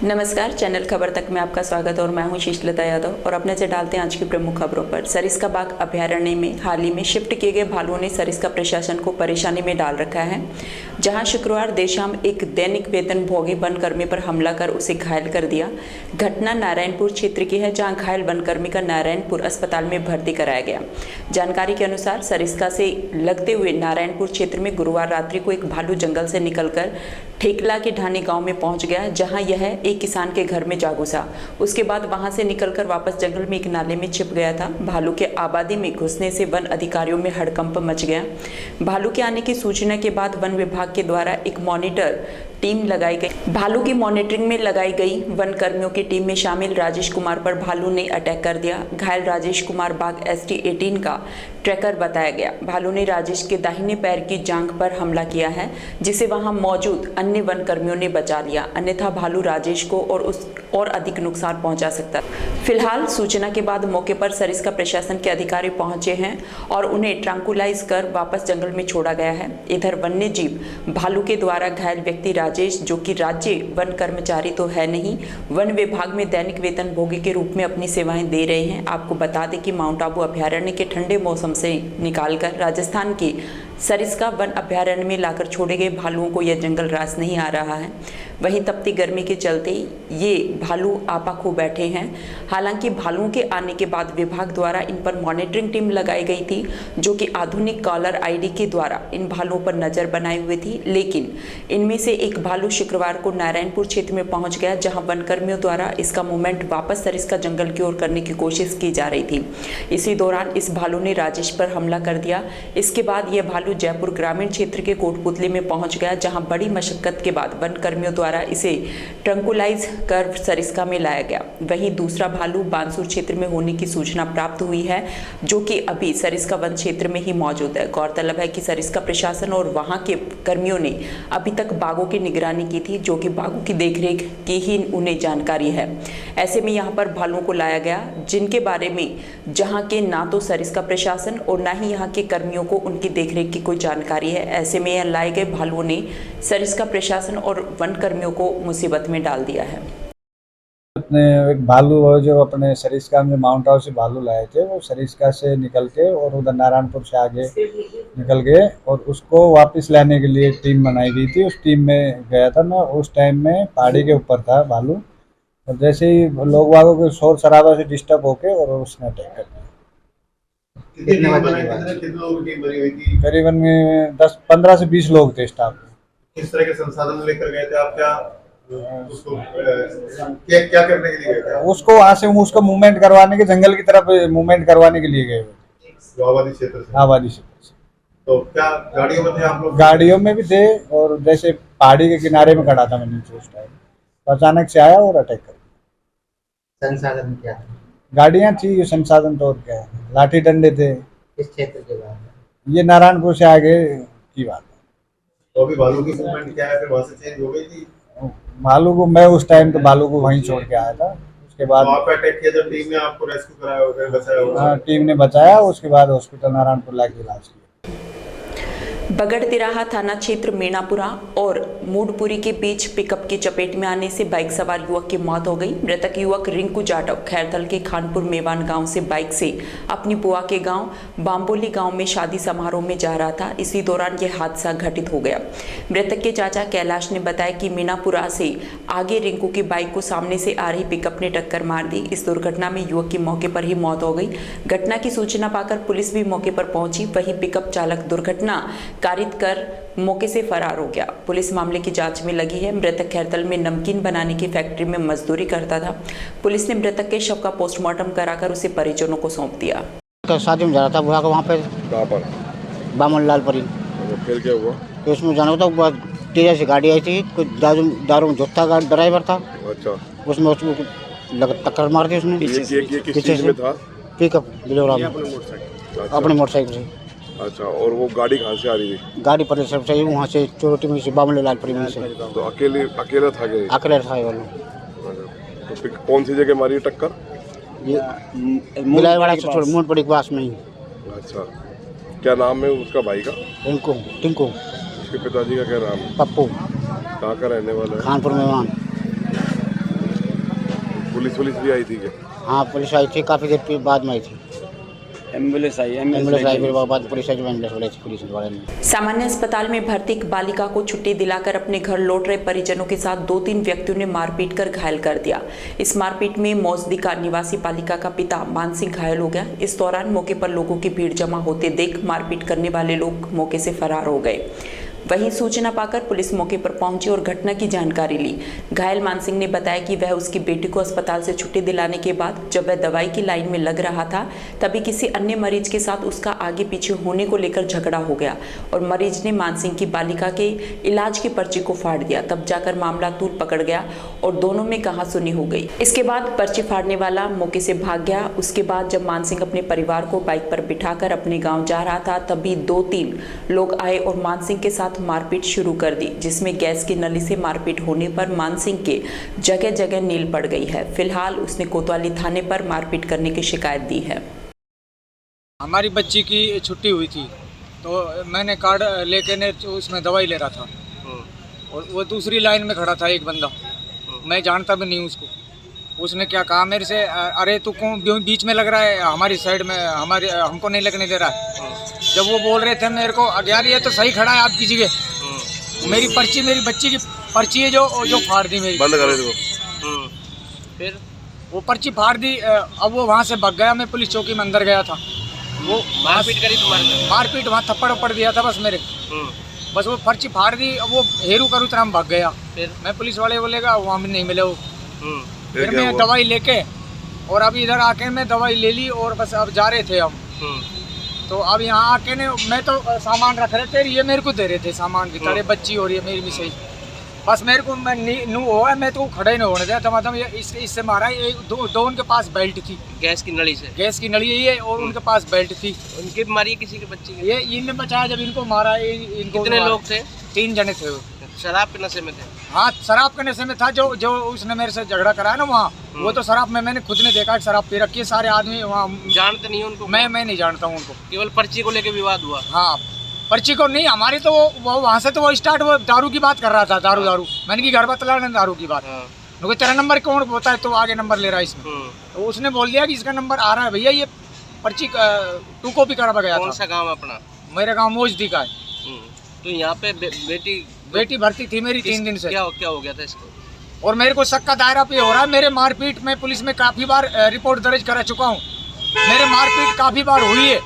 नमस्कार, चैनल खबर तक में आपका स्वागत और मैं हूं शीशलता यादव और अपने से डालते हैं आज की प्रमुख खबरों पर। सरिस्का बाग अभयारण्य में हाल ही में शिफ्ट किए गए भालुओं ने सरिस्का प्रशासन को परेशानी में डाल रखा है, जहां शुक्रवार देर शाम एक दैनिक वेतनभोगी वनकर्मी पर हमला कर उसे घायल कर दिया। घटना नारायणपुर क्षेत्र की है, जहाँ घायल वनकर्मी का नारायणपुर अस्पताल में भर्ती कराया गया। जानकारी के अनुसार सरिस्का से लगते हुए नारायणपुर क्षेत्र में गुरुवार रात्रि को एक भालू जंगल से निकलकर ठेकला के ढानी गांव में पहुंच गया, जहां यह एक किसान के घर में जा घुसा। उसके बाद वहां से निकलकर वापस जंगल में एक नाले में छिप गया था। भालू के आबादी में घुसने से वन अधिकारियों में हड़कंप मच गया। भालू के आने की सूचना के बाद वन विभाग के द्वारा एक मॉनिटर टीम लगाई गई। भालू की मॉनिटरिंग में लगाई गई वन कर्मियों की टीम में शामिल राजेश कुमार पर भालू ने अटैक कर दिया। घायल राजेश कुमार बाग ST-18 का ट्रैकर बताया गया। भालू ने राजेश के दाहिने पैर की जांघ पर हमला किया है, जिसे वहां मौजूद अन्य वन कर्मियों ने बचा लिया, अन्यथा भालू राजेश को और अधिक नुकसान पहुंचा सकता। फिलहाल सूचना के बाद मौके पर सरिस्का प्रशासन के अधिकारी पहुंचे हैं और उन्हें ट्रैंकुलाइज कर वापस जंगल में छोड़ा गया है। इधर वन्य जीव भालू के द्वारा घायल व्यक्ति राजेश, जो कि राज्य वन कर्मचारी तो है नहीं, वन विभाग में दैनिक वेतनभोगी के रूप में अपनी सेवाएं दे रहे हैं। आपको बता दें कि माउंट आबू अभयारण्य के ठंडे मौसम से निकालकर राजस्थान के सरिस्का वन अभयारण्य में लाकर छोड़े गए भालुओं को यह जंगल रास नहीं आ रहा है। वहीं तपती गर्मी के चलते ये भालू आपा खो बैठे हैं। हालांकि भालुओं के आने के बाद विभाग द्वारा इन पर मॉनिटरिंग टीम लगाई गई थी, जो कि आधुनिक कॉलर ID के द्वारा इन भालुओं पर नजर बनाई हुई थी। लेकिन इनमें से एक भालू शुक्रवार को नारायणपुर क्षेत्र में पहुंच गया, जहां वनकर्मियों द्वारा इसका मूवमेंट वापस सरिस्का जंगल की ओर करने की कोशिश की जा रही थी। इसी दौरान इस भालू ने राजेश पर हमला कर दिया। इसके बाद यह भालू जयपुर ग्रामीण क्षेत्र के कोटपुतली में पहुंच गया, जहां बड़ी मशक्कत के बाद वनकर्मियों द्वारा इसे ट्रंकुलाइज कर सरिस्का में लाया गया। वहीं दूसरा भालू बानसूर क्षेत्र में होने की सूचना प्राप्त हुई है, जो कि अभी सरिस्का वन क्षेत्र में ही मौजूद है। गौरतलब है कि सरिस्का प्रशासन और वहां के कर्मियों ने अभी तक बाघों की निगरानी की थी, जो कि बाघों की देखरेख की ही उन्हें जानकारी है। ऐसे में यहाँ पर भालुओं को लाया गया, जिनके बारे में जहाँ के ना तो सरिस्का प्रशासन और ना ही यहाँ के कर्मियों को उनकी देखरेख की कोई जानकारी है। ऐसे में यहाँ लाए गए भालुओं ने सरिस्का प्रशासन और वन कर्मियों को मुसीबत में डाल दिया है। अपने एक भालू हो जो अपने सरिस्का में माउंट आबू से भालू लाए थे, वो सरिस्का से निकल के और उधर नारायणपुर से आगे निकल गए और उसको वापस लाने के लिए टीम बनाई गई थी। उस टीम में गया था मैं। उस टाइम में पहाड़ी के ऊपर था भालू, और जैसे ही लोग बागों के शोर शराबा से डिस्टर्ब होके और उसने अटैक कर दिया। करीबन 10-15 से 20 लोग थे स्टाफ। किस तरह के संसाधन लेकर गए थे आप? क्या उसको क्या करने के लिए गए थे? उसको वहाँ से उसका मूवमेंट करवाने के, जंगल की तरफ मूवमेंट करवाने के लिए गए थे, आबादी क्षेत्र से। आबादी क्षेत्र से। तो क्या गाड़ियों में थे आप लोग? गाड़ियों में भी थे, और जैसे पहाड़ी के किनारे में खड़ा था मैं नीचे उस टाइम, तो अचानक से आया और अटैक कर दिया। संसाधन क्या है? गाड़ियाँ थी, संसाधन तो और क्या है, लाठी डंडे थे। इस क्षेत्र के बारे में ये नारायणपुर से आगे की बात है। तो अभी भालू की मूवमेंट क्या है? फिर वहाँ से चेंज हो गई थी? भालू को मैं उस टाइम तो भालू को वहीं छोड़ के आया था। उसके बाद आप अटैक किया जब टीम ने आपको रेस्क्यू कराया होगा, बचाया होगा? हाँ, टीम ने बचाया। उसके बाद हॉस्पिटल नारायणपुर लाके इलाज किया। बगड़ तिराहा थाना क्षेत्र मीणापुरा और मूडपुरी के बीच पिकअप की चपेट में आने से बाइक सवार युवक की मौत हो गई। मृतक युवक रिंकू जाटव खैरथल के खानपुर मेवान गांव से बाइक से अपनी बुआ के गांव बाम्बोली गांव में शादी समारोह में जा रहा था। इसी दौरान यह हादसा घटित हो गया। मृतक के चाचा कैलाश ने बताया कि मीणापुरा से आगे रिंकू की बाइक को सामने से आ रही पिकअप ने टक्कर मार दी। इस दुर्घटना में युवक की मौके पर ही मौत हो गई। घटना की सूचना पाकर पुलिस भी मौके पर पहुंची। वहीं पिकअप चालक दुर्घटना कारित कर मौके से फरार हो गया। पुलिस मामले की जांच में लगी है। मृतक खैरथल में नमकीन बनाने की फैक्ट्री में मजदूरी करता था। पुलिस ने मृतक के शव का पोस्टमार्टम कराकर उसे परिजनों को सौंप दिया। शादी में जा रहा था बुआ का, वहाँ पे कहाँ पर? बामन लालपुरी। फिर क्या हुआ? तो उसमें जाना था, तेज से गाड़ी आई थी, कुछ दारू में जोता ड्राइवर था। अच्छा। उसमें उसको टक्कर मार दी उसने। ये किस चीज में था? पिकअप बिलोरा में, अपने मोटरसाइकिल से। अच्छा, और वो गाड़ी कहाँ से आ रही थी? गाड़ी पर सब सही वहाँ से चोरोटी में से, बामन लालपुरी में से। तो अकेला था क्या? अकेले था वो। तो फिर कौन सी जगह मारी टक्कर? ये मिलाईवाड़ा से थोड़ी मूडपुरी के पास में ही। अच्छा, क्या नाम है उसका भाई का? टिंकू। उसके पिताजी का क्या नाम है? पप्पू। कहाँ का रहने वाला है? खानपुर मेवान। पुलिस भी आई थी क्या? हाँ पुलिस आई थी, काफ़ी देर के बाद में आई थी। एम्बुलेंस आई फिर बाद पुलिस आई, एम्बुलेंस वाले पुलिस वाले ने। सामान्य अस्पताल में भर्ती एक बालिका को छुट्टी दिलाकर अपने घर लौट रहे परिजनों के साथ 2-3 व्यक्तियों ने मारपीट कर घायल कर दिया। इस मारपीट में मौजदिका निवासी बालिका का पिता मान सिंह घायल हो गया। इस दौरान मौके पर लोगों की भीड़ जमा होते देख मारपीट करने वाले लोग मौके से फरार हो गए। वहीं सूचना पाकर पुलिस मौके पर पहुंची और घटना की जानकारी ली। घायल मान सिंह ने बताया कि वह उसकी बेटी को अस्पताल से छुट्टी दिलाने के बाद जब वह दवाई की लाइन में लग रहा था तभी किसी अन्य मरीज के साथ उसका आगे पीछे होने को लेकर झगड़ा हो गया और मरीज ने मान सिंह की बालिका के इलाज की पर्ची को फाड़ दिया। तब जाकर मामला तूल पकड़ गया और दोनों में कहासुनी हो गई। इसके बाद पर्ची फाड़ने वाला मौके से भाग गया। उसके बाद जब मान सिंह अपने परिवार को बाइक पर बिठाकर अपने गाँव जा रहा था तभी 2-3 लोग आए और मान सिंह के साथ मारपीट शुरू कर दी, जिसमें गैस की नली से मारपीट होने पर मान सिंह के जगह जगह नील पड़ गई है। फिलहाल उसने कोतवाली थाने पर मारपीट करने की शिकायत दी है। हमारी बच्ची की छुट्टी हुई थी तो मैंने कार्ड लेके ने उसमें दवाई ले रहा था और वो दूसरी लाइन में खड़ा था एक बंदा, मैं जानता भी नहीं उसको। उसने क्या कहा मेरे से, अरे तू कौन बीच में लग रहा है, हमारी साइड में हमको नहीं लगने दे रहा है। जब वो बोल रहे थे मेरे को, यार ये तो सही खड़ा है आपकी जगह, मेरी पर्ची, मेरी बच्ची की पर्ची है जो फाड़ दी मेरी। बंद कर दो। फिर वो पर्ची फाड़ दी। अब वो वहाँ से भाग गया। मैं पुलिस चौकी में अंदर गया था। वो मारपीट करी तुम्हारे? मारपीट वहाँ थप्पड़ दिया था बस मेरे। बस वो पर्ची फाड़ दी। अब वो हेरू करूँ तरह भाग गया। फिर मैं पुलिस वाले बोलेगा वहाँ भी नहीं मिले वो। फिर मैं दवाई लेके और अभी इधर आके मैं दवाई ले ली और बस अब जा रहे थे हम। तो अब यहाँ आके ने मैं तो सामान रख रहे थे, ये मेरे को दे रहे थे सामान की तरह, बच्ची हो रही है मेरी मिसेज। बस मेरे को नू हुआ, मैं तो खड़ा ही नहीं होने दिया। तमाम इससे मारा। दो उनके पास बेल्ट थी, गैस की नली से। गैस की नली है और उनके पास बेल्ट थी। उनकी मारी किसी के बच्चे की? ये इनने बचाया जब इनको मारा। इनको कितने लोग थे? 3 जने थे। शराब के नशे में थे? हाँ शराब के नशे में था। जो उसने मेरे से झगड़ा कराया ना वहाँ, वो तो शराब में मैंने खुद ने देखा शराब पी रखी है। सारे आदमी वहाँ जानते नहीं उनको? मैं नहीं जानता हूँ उनको। केवल पर्ची को लेके विवाद हुआ? हाँ पर्ची को नहीं, हमारी तो वो वहाँ से तो वो स्टार्ट वो दारू की बात कर रहा था। दारू मैंने की घर बतला दारू की बात। तेरा नंबर कौन होता है तो आगे नंबर ले रहा है इसमें। तो उसने बोल दिया कि इसका नंबर आ रहा है भैया, ये पर्ची 2 कॉपी करा गया। कौन सा गाँव अपना? मेरा गाँव मौजदी का है। तो यहाँ पे बेटी भर्ती थी मेरी 3 दिन से। क्या हो गया था इसको? और मेरे को शक का दायरा पे हो रहा है। मेरे मारपीट में पुलिस में काफ़ी बार रिपोर्ट दर्ज करा चुका हूँ। मेरे मारपीट काफ़ी बार हुई है।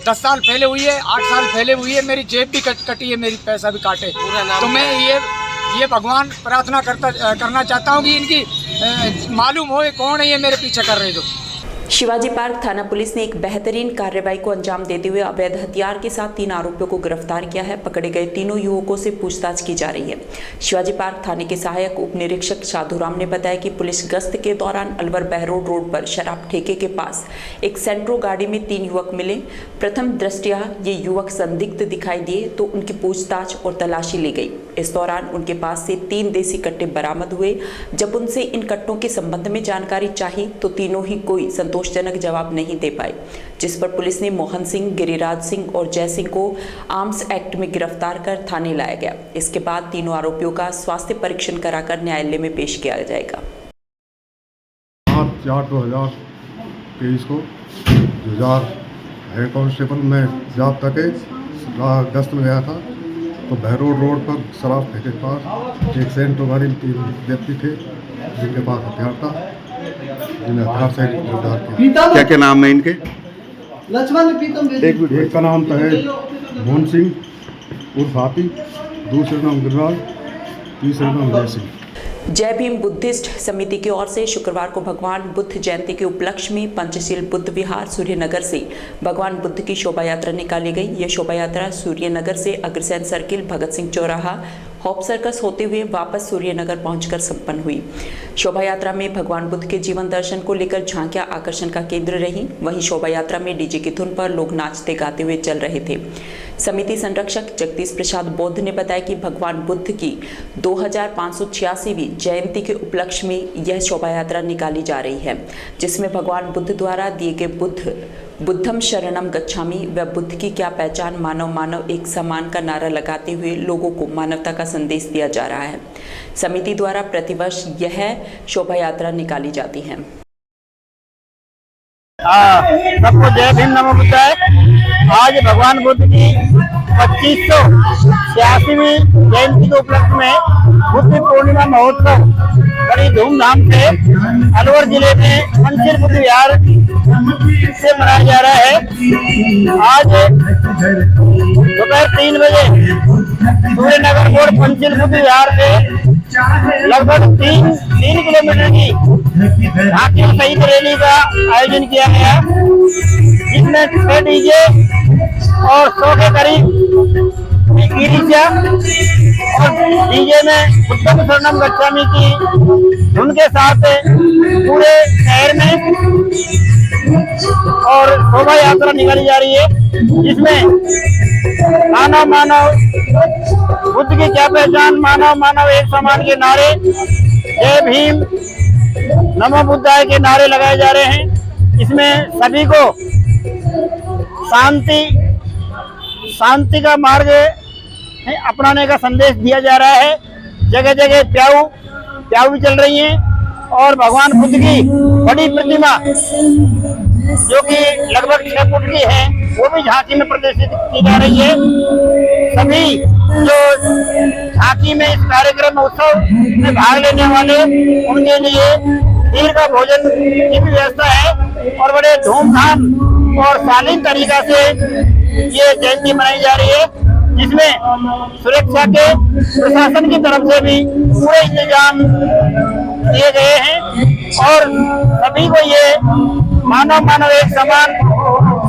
10 साल पहले हुई है, 8 साल पहले हुई है। मेरी जेब भी कटी है, मेरी पैसा भी काटे। तो मैं ये भगवान प्रार्थना करना चाहता हूँ कि इनकी मालूम हो कौन है ये मेरे पीछे कर रहे जो। शिवाजी पार्क थाना पुलिस ने एक बेहतरीन कार्रवाई को अंजाम देते हुए अवैध हथियार के साथ 3 आरोपियों को गिरफ्तार किया है। पकड़े गए तीनों युवकों से पूछताछ की जा रही है। शिवाजी पार्क थाने के सहायक उप निरीक्षक साधुराम ने बताया कि पुलिस गश्त के दौरान अलवर बहरोड रोड पर शराब ठेके के पास एक सेंट्रो गाड़ी में 3 युवक मिले। प्रथम दृष्टया ये युवक संदिग्ध दिखाई दिए तो उनकी पूछताछ और तलाशी ली गई। इस दौरान उनके पास से 3 देसी कट्टे बरामद हुए। जब उनसे इन कट्टों के संबंध में जानकारी चाही तो तीनों ही कोई संतोषजनक जवाब नहीं दे पाए, जिस पर पुलिस ने मोहन सिंह, गिरिराज सिंह और जय सिंह को आर्म्स एक्ट में गिरफ्तार कर थाने लाया गया। इसके बाद तीनों आरोपियों का स्वास्थ्य परीक्षण कराकर न्यायालय में पेश किया जाएगा। 8/4/2023 को जुजार हेड कांस्टेबल में जाब्ता के गश्त में गया था तो बहरोड रोड पर शराब ठेके के पास एक सेंट्रो गाड़ी में 3 व्यक्ति थे जिनके पास हथियार था, जिन्हें हथियार से गिरफ्तार किया। क्या नाम है इनके? एक का नाम तो है मोहन सिंह उर्फ हाथी, दूसरे नाम गिरिराज, तीसरे नाम जय सिंह। जय भीम बुद्धिस्ट समिति की ओर से शुक्रवार को भगवान बुद्ध जयंती के उपलक्ष्य में पंचशील बुद्ध विहार सूर्यनगर से भगवान बुद्ध की शोभा यात्रा निकाली गई। यह शोभा यात्रा सूर्यनगर से अग्रसेन सर्किल, भगत सिंह चौराहा, होप सर्कस होते हुए वापस सूर्यनगर पहुंचकर संपन्न हुई। शोभा यात्रा में भगवान बुद्ध के जीवन दर्शन को लेकर झांकियां आकर्षण का केंद्र रही। वहीं शोभा यात्रा में डीजे की धुन पर लोग नाचते गाते हुए चल रहे थे। समिति संरक्षक जगदीश प्रसाद बौद्ध ने बताया कि भगवान बुद्ध की 2586वीं जयंती के उपलक्ष्य में यह शोभा यात्रा निकाली जा रही है, जिसमें भगवान बुद्ध द्वारा दिए गए बुद्ध बुद्धम शरणम गच्छामि व बुद्ध की क्या पहचान, मानव मानव एक समान का नारा लगाते हुए लोगों को मानवता का संदेश दिया जा रहा है। समिति द्वारा प्रतिवर्ष यह शोभा यात्रा निकाली जाती है। सबको जय भीम, नमो बुद्धाय। आज भगवान बुद्ध की 2586वीं जयंती के उपलक्ष्य में बुद्ध पूर्णिमा महोत्सव बड़ी धूमधाम से अलवर जिले में पंचिल बुद्ध विहार से मनाया जा रहा है। आज दोपहर 3 बजे सूर्यनगर मोड़ पंचिल बुद्ध विहार से लगभग 3 किलोमीटर की झांकी सहित रैली का आयोजन किया गया, जिसमें 6 डीजे और 100 के करीब ई-रिक्शा और डीजे में बुद्धम शरणम गच्छामि की धुन के साथ पूरे शहर में और शोभा यात्रा निकाली जा रही है, जिसमें मानव मानव, बुद्ध की क्या पहचान, मानव मानव एक समान के नारे, जय भीम, नमो बुद्धाय के नारे लगाए जा रहे हैं। इसमें सभी को शांति का मार्ग अपनाने का संदेश दिया जा रहा है। जगह जगह प्याऊ भी चल रही हैं और भगवान बुद्ध की बड़ी प्रतिमा जो कि लगभग 6 फुट की है, वो भी झांकी में प्रदर्शित की जा रही है। सभी जो झांकी में इस कार्यक्रम उत्सव में भाग लेने वाले, उनके लिए खीर का भोजन की भी व्यवस्था है और बड़े धूमधाम और शालीन तरीका से ये जयंती मनाई जा रही है, जिसमें सुरक्षा के प्रशासन की तरफ से भी पूरे इंतजाम किए गए हैं और सभी को ये मानव मानव एक समान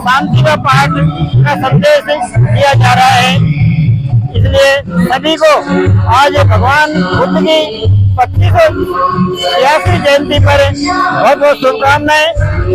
शांति का पाठ का संदेश दिया जा रहा है। इसलिए सभी को आज भगवान बुद्ध की 2586वीं जयंती पर बहुत बहुत शुभकामनाएं।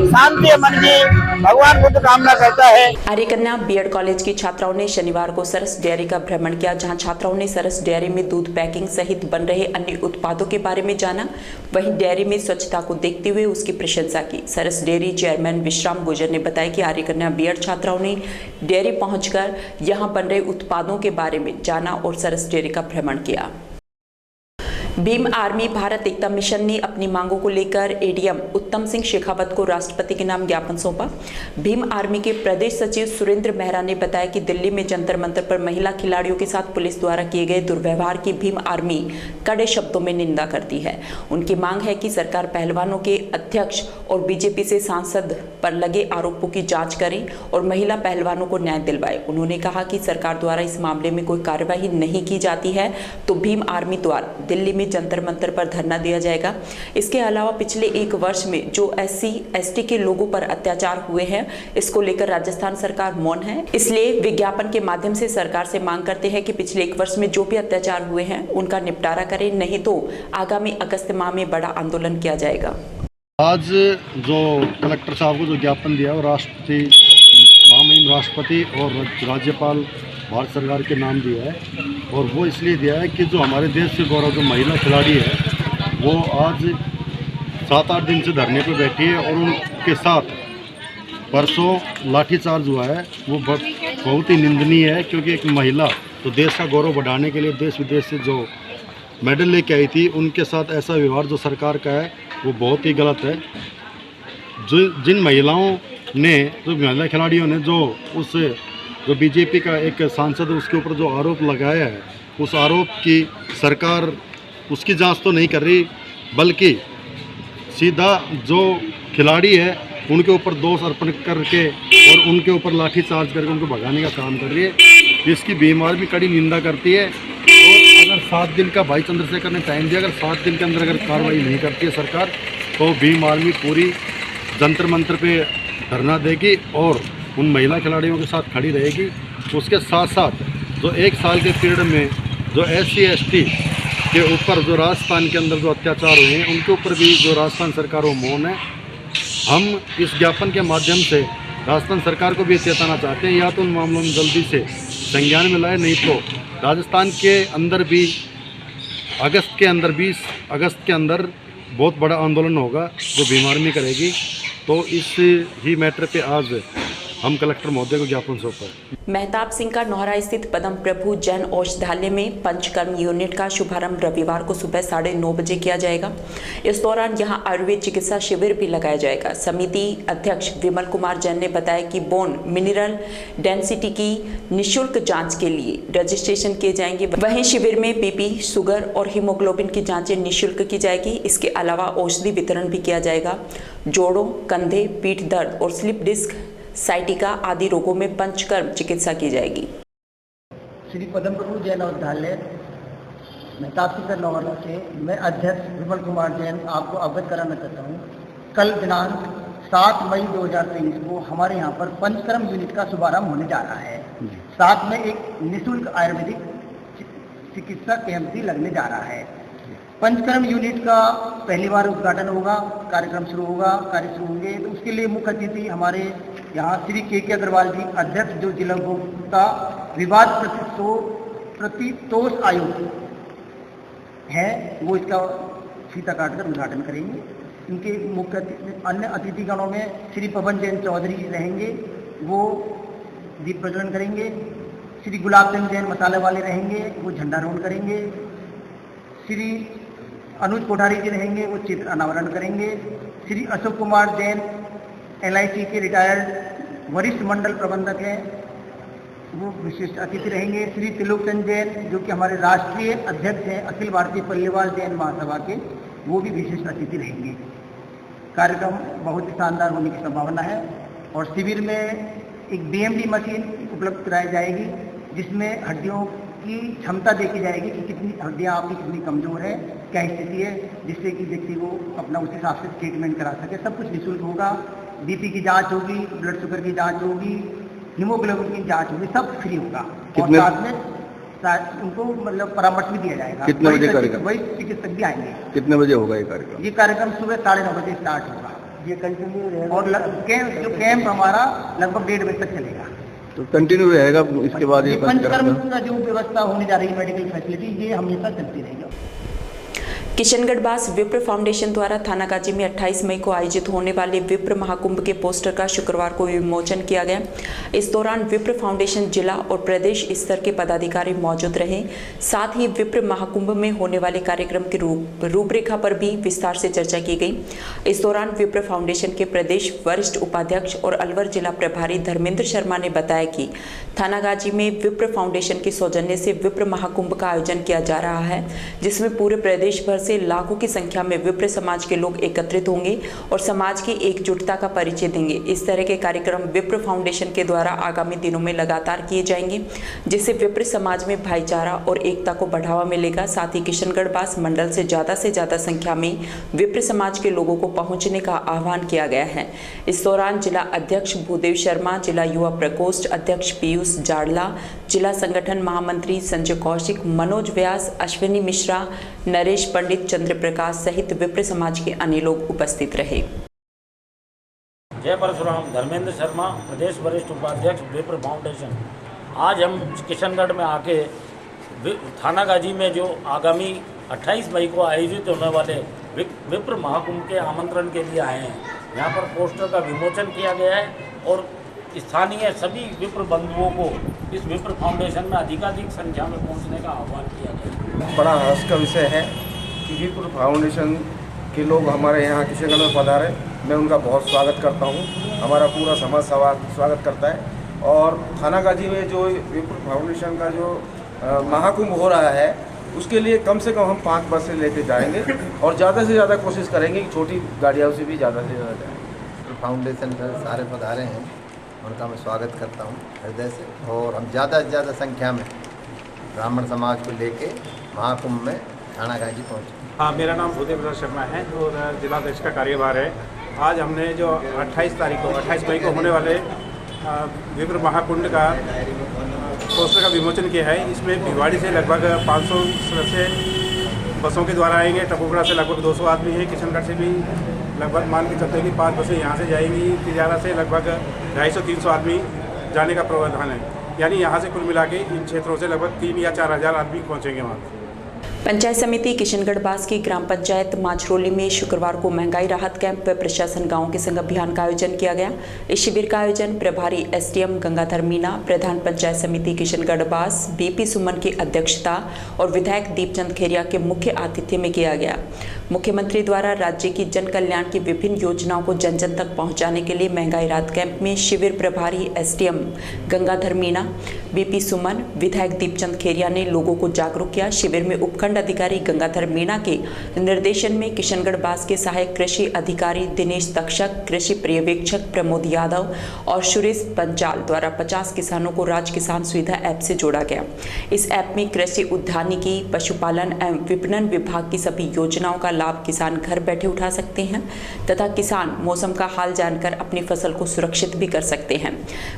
शांति अमन की भगवान बुद्ध कामना करता है। आर्य कन्या बीएड कॉलेज की छात्राओं ने शनिवार को सरस डेयरी का भ्रमण किया, जहां छात्राओं ने सरस डेयरी में दूध पैकिंग सहित बन रहे अन्य उत्पादों के बारे में जाना। वहीं डेयरी में स्वच्छता को देखते हुए उसकी प्रशंसा की। सरस डेयरी चेयरमैन विश्राम गुर्जर ने बताया कि आर्य कन्या बीएड छात्राओं ने डेयरी पहुंचकर यहां बन रहे उत्पादों के बारे में जाना और सरस डेयरी का भ्रमण किया। भीम आर्मी भारत एकता मिशन ने अपनी मांगों को लेकर एडीएम उत्तम सिंह शेखावत को राष्ट्रपति के नाम ज्ञापन सौंपा। भीम आर्मी के प्रदेश सचिव सुरेंद्र मेहरा ने बताया कि दिल्ली में जंतर मंतर पर महिला खिलाड़ियों के साथ पुलिस द्वारा किए गए दुर्व्यवहार की भीम आर्मी कड़े शब्दों में निंदा करती है। उनकी मांग है कि सरकार पहलवानों के अध्यक्ष और बीजेपी से सांसद पर लगे आरोपों की जाँच करे और महिला पहलवानों को न्याय दिलवाए। उन्होंने कहा कि सरकार द्वारा इस मामले में कोई कार्रवाई नहीं की जाती है तो भीम आर्मी द्वारा दिल्ली में जंतर मंतर पर धरना दिया जाएगा। इसके अलावा पिछले 1 वर्ष में जो SC/ST के लोगों पर अत्याचार हुए हैं, इसको लेकर राजस्थान सरकार मौन है। इसलिए विज्ञापन के माध्यम से सरकार से मांग करते हैं कि पिछले 1 वर्ष में जो भी अत्याचार हुए हैं उनका निपटारा करें, नहीं तो आगामी अगस्त माह में बड़ा आंदोलन किया जाएगा। आज जो कलेक्टर साहब को जो ज्ञापन दिया वो राष्ट्रपति महामहिम राष्ट्रपति और राज्यपाल भारत सरकार के नाम दिया है, और वो इसलिए दिया है कि जो हमारे देश के गौरव जो महिला खिलाड़ी है वो आज 7-8 दिन से धरने पर बैठी है और उनके साथ परसों लाठीचार्ज हुआ है। वो बहुत ही निंदनीय है, क्योंकि एक महिला तो देश का गौरव बढ़ाने के लिए देश विदेश से जो मेडल लेके आई थी, उनके साथ ऐसा व्यवहार जो सरकार का है वो बहुत ही गलत है। जिन महिलाओं ने, जो महिला खिलाड़ियों ने जो बीजेपी का एक सांसद है उसके ऊपर जो आरोप लगाया है, उस आरोप की सरकार उसकी जांच तो नहीं कर रही, बल्कि सीधा जो खिलाड़ी है उनके ऊपर दोष अर्पण करके और उनके ऊपर लाठी चार्ज करके उनको भगाने का काम कर रही है। इसकी भीम आर्मी कड़ी निंदा करती है। और अगर 7 दिन का भाई चंद्रशेखर ने टाइम दिया, अगर 7 दिन के अंदर अगर कार्रवाई नहीं करती है सरकार, तो भीम आर्मी पूरी जंतर मंतर पे धरना देगी और उन महिला खिलाड़ियों के साथ खड़ी रहेगी। उसके साथ साथ जो 1 साल के पीरियड में जो SC/ST के ऊपर जो राजस्थान के अंदर जो अत्याचार हुए हैं, उनके ऊपर भी जो राजस्थान सरकार वो मौन है। हम इस ज्ञापन के माध्यम से राजस्थान सरकार को भी चेताना चाहते हैं, या तो उन मामलों में जल्दी से संज्ञान में लाए, नहीं तो राजस्थान के अंदर भी 20 अगस्त के अंदर बहुत बड़ा आंदोलन होगा जो भीम आर्मी करेगी। तो इस ही मैटर पे आज हम कलेक्टर महोदय को ज्ञापन सौंपा है। मेहताब सिंह का नौहरा स्थित पदम प्रभु जैन औषधालय में पंचकर्म यूनिट का शुभारंभ रविवार को सुबह 9:30 बजे किया जाएगा। इस दौरान यहां आयुर्वेद चिकित्सा शिविर भी लगाया जाएगा। समिति अध्यक्ष विमल कुमार जैन ने बताया कि बोन मिनरल डेंसिटी की निःशुल्क जांच के लिए रजिस्ट्रेशन किए जाएंगे। वहीं शिविर में बीपी, शुगर और हीमोग्लोबिन की जांचें निःशुल्क की जाएगी। इसके अलावा औषधि वितरण भी किया जाएगा। जोड़ों, कंधे, पीठ दर्द और स्लिप डिस्क, साइटिका आदि रोगों में पंचकर्म चिकित्सा की जाएगी। श्री पदम प्रभु जैन औषधालय मेहताब सिंह नौहरा से मैं अध्यक्ष विमल कुमार जैन आपको अवगत कराना चाहता हूँ। कल दिनांक 7 मई 2023 को हमारे यहाँ पर पंचकर्म यूनिट का शुभारंभ होने जा रहा है। साथ में एक निःशुल्क आयुर्वेदिक चिकित्सा कैंप भी लगने जा रहा है। पंचकर्म यूनिट का पहली बार उद्घाटन होगा, कार्यक्रम शुरू होगा, कार्य शुरू होंगे। तो उसके लिए मुख्य अतिथि हमारे यहाँ श्री के अग्रवाल जी, अध्यक्ष जो जिला उपभोक्ता विवाद प्रतितोष आयोग है, वो इसका फीता काटकर उद्घाटन करेंगे। इनके मुख्य अन्य अतिथिगणों में श्री पवन जैन चौधरी रहेंगे, वो दीप प्रज्वलन करेंगे। श्री गुलाब चंद जैन मसाले वाले रहेंगे, वो झंडारोहण करेंगे। श्री अनुज कोठारी जी रहेंगे, वो चित्र अनावरण करेंगे। श्री अशोक कुमार जैन LIC के रिटायर्ड वरिष्ठ मंडल प्रबंधक हैं, वो विशिष्ट अतिथि रहेंगे। श्री त्रिलोक चंद जैन जो कि हमारे राष्ट्रीय अध्यक्ष हैं अखिल भारतीय पल्लेवाल जैन महासभा के, वो भी विशिष्ट अतिथि रहेंगे। कार्यक्रम बहुत शानदार होने की संभावना है। और शिविर में एक BMD मशीन उपलब्ध कराई जाएगी, जिसमें हड्डियों की क्षमता देखी जाएगी कि कितनी हड्डियाँ आपकी कितनी कमजोर है, क्या स्थिति है, जिससे कि व्यक्ति को अपना उस हिसाब से ट्रीटमेंट करा सके। सब कुछ निःशुल्क होगा। BP की जांच होगी, ब्लड शुगर की जांच होगी, हीमोग्लोबिन की जांच होगी, सब फ्री होगा। और साथ में उनको मतलब परामर्श भी दिया जाएगा। कितने बजे कार्यक्रम? वही चिकित्सक भी आएंगे। कितने बजे होगा ये कार्यक्रम? ये कार्यक्रम सुबह 9:30 बजे स्टार्ट होगा। ये कंटिन्यू रहेगा और जो कैंप हमारा लगभग 1:30 बजे तक चलेगा। तो कंटिन्यू रहेगा इसके बाद? ये पंचकर्म का जो व्यवस्था होने जा रही है, मेडिकल फैसिलिटी, ये हमेशा चलती रहेगी। किशनगढ़ बास विप्र फाउंडेशन द्वारा थानागाजी में 28 मई को आयोजित होने वाले विप्र महाकुंभ के पोस्टर का शुक्रवार को विमोचन किया गया। इस दौरान विप्र फाउंडेशन जिला और प्रदेश स्तर के पदाधिकारी मौजूद रहे। साथ ही विप्र महाकुंभ में होने वाले कार्यक्रम की रूपरेखा पर भी विस्तार से चर्चा की गई। इस दौरान विप्र फाउंडेशन के प्रदेश वरिष्ठ उपाध्यक्ष और अलवर जिला प्रभारी धर्मेंद्र शर्मा ने बताया कि थानागाजी में विप्र फाउंडेशन के सौजन्य से विप्र महाकुंभ का आयोजन किया जा रहा है, जिसमें पूरे प्रदेश भर से लाखों की संख्या में विप्र समाज के लोग एकत्रित होंगे और समाज की एकजुटता का परिचय देंगे। इस तरह के कार्यक्रम विप्र फाउंडेशन के द्वारा आगामी दिनों में लगातार किए जाएंगे, जिससे विप्र समाज में भाईचारा और एकता को बढ़ावा मिलेगा। साथ ही किशनगढ़ बास मंडल से ज़्यादा संख्या में विप्र समाज के लोगों को पहुंचने का आह्वान किया गया है। इस दौरान जिला अध्यक्ष भूदेव शर्मा, जिला युवा प्रकोष्ठ अध्यक्ष पीयूष जाड़ला, जिला संगठन महामंत्री संजय कौशिक, मनोज व्यास, अश्विनी मिश्रा, नरेश पंडित, चंद्र प्रकाश सहित विप्र समाज के अन्य लोग उपस्थित रहे। जय परशुराम। धर्मेंद्र शर्मा, प्रदेश वरिष्ठ उपाध्यक्ष विप्र फाउंडेशन। आज हम किशनगढ़ में आके थानागाजी में जो आगामी 28 मई को आयोजित होने वाले विप्र महाकुंभ के आमंत्रण के लिए आए हैं। यहाँ पर पोस्टर का विमोचन किया गया है और स्थानीय सभी विप्र बंधुओं को इस विप्र फाउंडेशन में अधिकाधिक संख्या में पहुँचने का आह्वान किया गया है। बड़ा हर्ष का विषय है कि विप्र फाउंडेशन के लोग हमारे यहाँ किशनगढ़ में पधारे। मैं उनका बहुत स्वागत करता हूँ, हमारा पूरा समाज स्वागत करता है। और थानागाजी में जो विप्र फाउंडेशन का जो महाकुंभ हो रहा है, उसके लिए कम से कम हम 5 बसें लेके जाएंगे और ज़्यादा से ज़्यादा कोशिश करेंगे कि छोटी गाड़ियों से भी ज़्यादा से ज़्यादा जाएँ। फाउंडेशन के सारे पधारे हैं, उनका मैं स्वागत करता हूँ हृदय से। और हम ज़्यादा से ज़्यादा संख्या में ब्राह्मण समाज को लेके महाकुंभ में थानागाजी पहुँचे। हाँ, मेरा नाम भूदेव शर्मा है और जिलाध्यक्ष का कार्यभार है। आज हमने जो 28 मई को होने वाले विप्र महाकुंभ का पोस्टर का विमोचन किया है। इसमें भिवाड़ी से लगभग 500 सदस्य बसों के द्वारा आएंगे, टपोगड़ा से लगभग 200 आदमी हैं, किशनगढ़ से भी लगभग मान के चलते हैं कि 5 बसें यहाँ से जाएंगी। तिजारा से लगभग 250-300 आदमी जाने का प्रावधान है। यानी यहाँ से कुल मिला के इन क्षेत्रों से लगभग 3 या 4 हज़ार आदमी पहुँचेंगे वहाँ। पंचायत समिति किशनगढ़ बास की ग्राम पंचायत माछरोली में शुक्रवार को महंगाई राहत कैंप व प्रशासन गांव के संग अभियान का आयोजन किया गया। इस शिविर का आयोजन प्रभारी एसडीएम गंगाधर मीना, प्रधान पंचायत समिति किशनगढ़ बास बीपी सुमन की अध्यक्षता और विधायक दीपचंद खेरिया के मुख्य आतिथ्य में किया गया। मुख्यमंत्री द्वारा राज्य की जन कल्याण की विभिन्न योजनाओं को जन जन तक पहुंचाने के लिए महंगाई राहत कैंप में शिविर प्रभारी एसडीएम गंगाधर मीना, बीपी सुमन, विधायक दीपचंद खेरिया ने लोगों को जागरूक किया। शिविर में उपखंड अधिकारी गंगाधर मीना के निर्देशन में किशनगढ़ बास के सहायक कृषि अधिकारी दिनेश तक्षक, कृषि पर्यवेक्षक प्रमोद यादव और सुरेश पंचाल द्वारा 50 किसानों को राज किसान सुविधा ऐप से जोड़ा गया। इस ऐप में कृषि उद्यानिकी, पशुपालन एवं विपणन विभाग की सभी योजनाओं का लाभ किसान घर बैठे उठा सकते हैं तथा किसान मौसम का हाल जानकर अपनी फसल को सुरक्षित भी कर सकते हैं।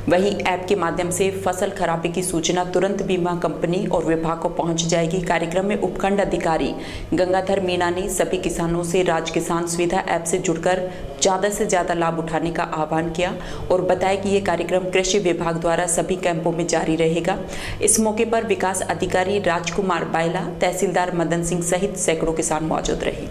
वहीं ऐप के माध्यम से फसल खराबे की सूचना तुरंत बीमा कंपनी और विभाग को पहुंच जाएगी। कार्यक्रम में उपखंड अधिकारी गंगाधर मीना ने सभी किसानों से राज किसान सुविधा ऐप से जुड़कर ज़्यादा से ज़्यादा लाभ उठाने का आह्वान किया और बताया कि ये कार्यक्रम कृषि विभाग द्वारा सभी कैंपों में जारी रहेगा। इस मौके पर विकास अधिकारी राजकुमार बायला, तहसीलदार मदन सिंह सहित सैकड़ों किसान मौजूद रहे।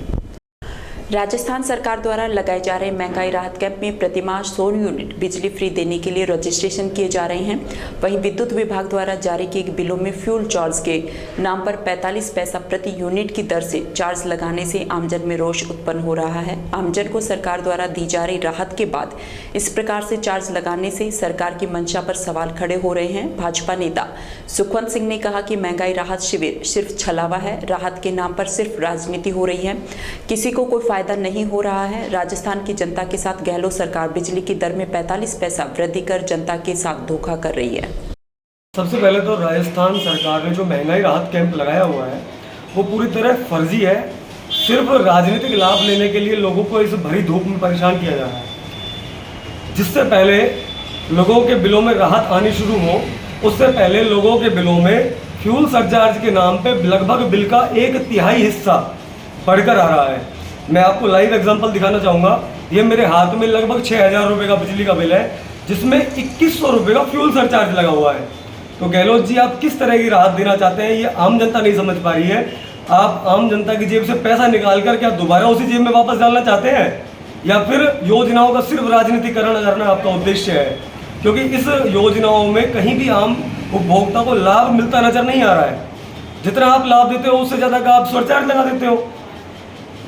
राजस्थान सरकार द्वारा लगाए जा रहे महंगाई राहत कैंप में प्रतिमाह 100 यूनिट बिजली फ्री देने के लिए रजिस्ट्रेशन किए जा रहे हैं। वहीं विद्युत विभाग द्वारा जारी किए बिलों में फ्यूल चार्ज के नाम पर 45 पैसा प्रति यूनिट की दर से चार्ज लगाने से आमजन में रोष उत्पन्न हो रहा है। आमजन को सरकार द्वारा दी जा रही राहत के बाद इस प्रकार से चार्ज लगाने से सरकार की मंशा पर सवाल खड़े हो रहे हैं। भाजपा नेता सुखवंत सिंह ने कहा कि महंगाई राहत शिविर सिर्फ छलावा है, राहत के नाम पर सिर्फ राजनीति हो रही है, किसी को कोई फायदा नहीं हो रहा है। राजस्थान की जनता के साथ गहलोत सरकार बिजली की दर में 45 पैसा वृद्धि कर जनता के साथ धोखा कर रही है। सबसे पहले तो राजस्थान सरकार ने जो महंगाई राहत कैंप लगाया हुआ है वो पूरी तरह फर्जी है। सिर्फ राजनीतिक लाभ लेने के लिए लोगों को इस भरी धूप में परेशान किया जा रहा है। जिससे पहले लोगों के बिलों में राहत आनी शुरू हो, उससे पहले लोगों के बिलों में फ्यूल सरचार्ज के नाम पे लगभग बिल का 1/3 हिस्सा बढ़कर आ रहा है। मैं आपको लाइव एग्जांपल दिखाना चाहूँगा। ये मेरे हाथ में लगभग 6000 रुपये का बिजली का बिल है, जिसमें 2100 रुपये का फ्यूल सरचार्ज लगा हुआ है। तो गहलोत जी, आप किस तरह की राहत देना चाहते हैं, ये आम जनता नहीं समझ पा रही है। आप आम जनता की जेब से पैसा निकाल कर क्या दोबारा उसी जेब में वापस डालना चाहते हैं, या फिर योजनाओं का सिर्फ राजनीतिकरण करना आपका उद्देश्य है? क्योंकि इस योजनाओं में कहीं भी आम उपभोक्ता को लाभ मिलता नजर नहीं आ रहा है। जितना आप लाभ देते हो उससे ज़्यादा का आप सरचार्ज लगा देते हो।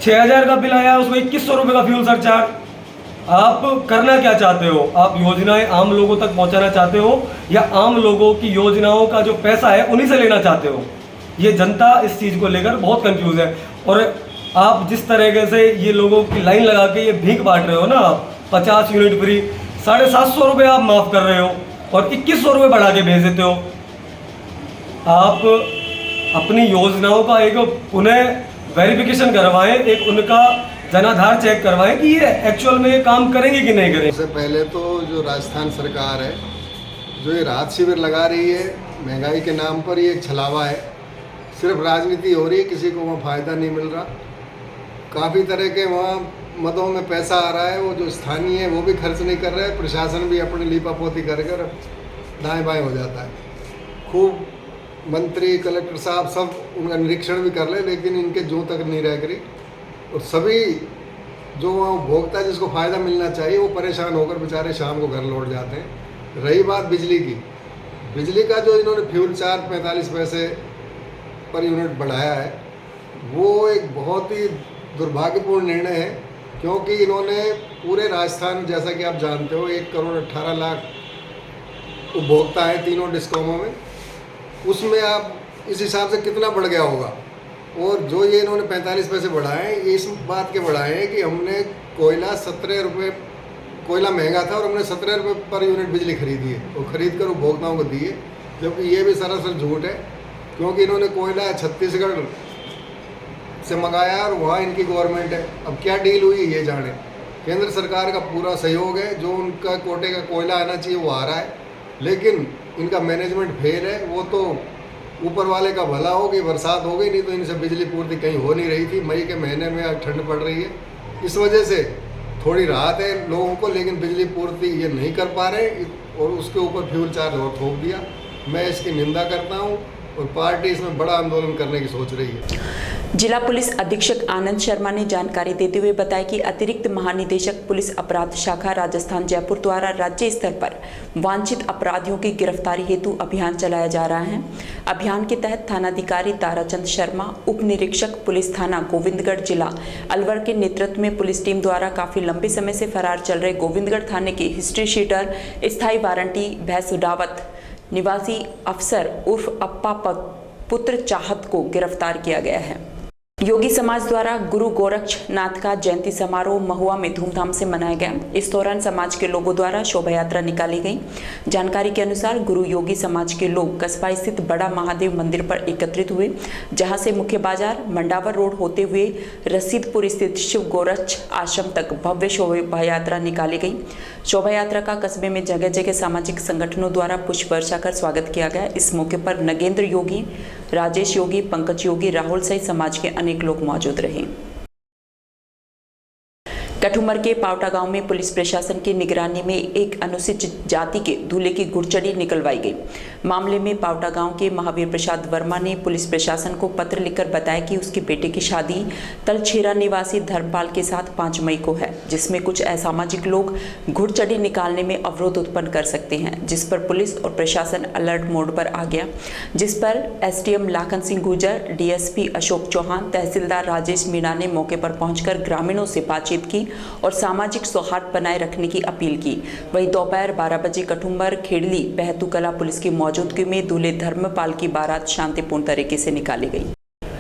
6000 का बिल आया, उसमें 2100 रुपये का फ्यूल सरचार्ज। आप करना क्या चाहते हो? आप योजनाएं आम लोगों तक पहुंचाना चाहते हो या आम लोगों की योजनाओं का जो पैसा है उन्हीं से लेना चाहते हो? ये जनता इस चीज़ को लेकर बहुत कंफ्यूज है। और आप जिस तरीके से ये लोगों की लाइन लगा के ये भीख बांट रहे हो ना, आप 50 यूनिट फ्री, 750 रुपये आप माफ़ कर रहे हो और 2100 रुपये बढ़ा के भेज देते हो। आप अपनी योजनाओं का एक पुनः वेरिफिकेशन करवाएं, एक उनका जनाधार चेक करवाएं कि ये एक्चुअल में ये काम करेंगे कि नहीं करेंगे। सबसे पहले तो जो राजस्थान सरकार है जो ये राहत शिविर लगा रही है महंगाई के नाम पर, ये एक छलावा है। सिर्फ राजनीति हो रही है, किसी को वहाँ फ़ायदा नहीं मिल रहा। काफ़ी तरह के वहाँ मदों में पैसा आ रहा है, वो जो स्थानीय है वो भी खर्च नहीं कर रहे। प्रशासन भी अपनी लीपापोती कर दाएँ बाएँ हो जाता है। खूब मंत्री, कलेक्टर साहब सब उनका निरीक्षण भी कर ले, लेकिन इनके जो तक नहीं रह करी। और सभी जो उपभोक्ता जिसको फ़ायदा मिलना चाहिए वो परेशान होकर बेचारे शाम को घर लौट जाते हैं। रही बात बिजली की, बिजली का जो इन्होंने फ्यूल चार्ज 45 पैसे पर यूनिट बढ़ाया है वो एक बहुत ही दुर्भाग्यपूर्ण निर्णय है। क्योंकि इन्होंने पूरे राजस्थान, जैसा कि आप जानते हो, 1,18,00,000 उपभोक्ता हैं तीनों डिस्कॉमों में, उसमें आप इस हिसाब से कितना बढ़ गया होगा। और जो ये इन्होंने 45 पैसे बढ़ाए, ये इस बात के बढ़ाए हैं कि हमने कोयला 17 रुपये, कोयला महंगा था और हमने 17 रुपये पर यूनिट बिजली खरीदी है और ख़रीद कर उपभोक्ताओं को दी है। जबकि ये भी सरासर झूठ है, क्योंकि इन्होंने कोयला छत्तीसगढ़ से मंगाया और वहाँ इनकी गवर्नमेंट है। अब क्या डील हुई ये जाने। केंद्र सरकार का पूरा सहयोग है, जो उनका कोटे का कोयला आना चाहिए वो आ रहा है, लेकिन इनका मैनेजमेंट फेल है। वो तो ऊपर वाले का भला हो कि बरसात हो गई, नहीं तो इनसे बिजली पूर्ति कहीं हो नहीं रही थी। मई के महीने में अब ठंड पड़ रही है, इस वजह से थोड़ी राहत है लोगों को, लेकिन बिजली पूर्ति ये नहीं कर पा रहे और उसके ऊपर फ्यूल चार्ज और ठोक दिया। मैं इसकी निंदा करता हूँ और पार्टी इसमें बड़ा आंदोलन करने की सोच रही है। जिला पुलिस अधीक्षक आनंद शर्मा ने जानकारी देते हुए बताया कि अतिरिक्त महानिदेशक पुलिस अपराध शाखा राजस्थान जयपुर द्वारा राज्य स्तर पर वांछित अपराधियों की गिरफ्तारी हेतु अभियान चलाया जा रहा है। अभियान के तहत थानाधिकारी ताराचंद शर्मा, उप निरीक्षक पुलिस थाना गोविंदगढ़ जिला अलवर के नेतृत्व में पुलिस टीम द्वारा काफी लंबे समय से फरार चल रहे गोविंदगढ़ थाने के हिस्ट्री शीटर स्थायी वारंटी भैंसुडावत निवासी अफसर उर्फ अप्पा पुत्र चाहत को गिरफ्तार किया गया है। योगी समाज द्वारा गुरु गोरक्षनाथ का जयंती समारोह महुआ में धूमधाम से मनाया गया। इस दौरान समाज के लोगों द्वारा शोभा यात्रा निकाली गई। जानकारी के अनुसार गुरु योगी समाज के लोग कस्बा स्थित बड़ा महादेव मंदिर पर एकत्रित हुए, जहां से मुख्य बाजार मंडावर रोड होते हुए रसीदपुर स्थित शिव गोरक्ष आश्रम तक भव्य शोभा यात्रा निकाली गई। शोभा यात्रा का कस्बे में जगह जगह सामाजिक संगठनों द्वारा पुष्प वर्षा कर स्वागत किया गया। इस मौके पर नगेंद्र योगी, राजेश योगी, पंकज योगी, राहुल सहित समाज के अनेक लोग मौजूद रहे। कठुमर के पावटा गांव में पुलिस प्रशासन की निगरानी में एक अनुसूचित जाति के दूल्हे की गुरचड़ी निकलवाई गई। मामले में पावटा गांव के महावीर प्रसाद वर्मा ने पुलिस प्रशासन को पत्र लिखकर बताया कि उसके बेटे की शादी तलछेरा निवासी धर्मपाल के साथ 5 मई को है, जिसमें कुछ असामाजिक लोग घुड़चड़ी निकालने में अवरोध उत्पन्न कर सकते हैं, जिस पर पुलिस और प्रशासन अलर्ट मोड पर आ गया, जिस पर एसडीएम लाखन सिंह गुर्जर, डीएसपी अशोक चौहान, तहसीलदार राजेश मीणा ने मौके पर पहुंचकर ग्रामीणों से बातचीत की और सामाजिक सौहार्द बनाए रखने की अपील की। वहीं दोपहर 12 बजे कठुमर खेड़ली बहतू कला पुलिस की मौजूदगी में दूल्हे धर्मपाल की बारात शांतिपूर्ण तरीके से निकाली गई।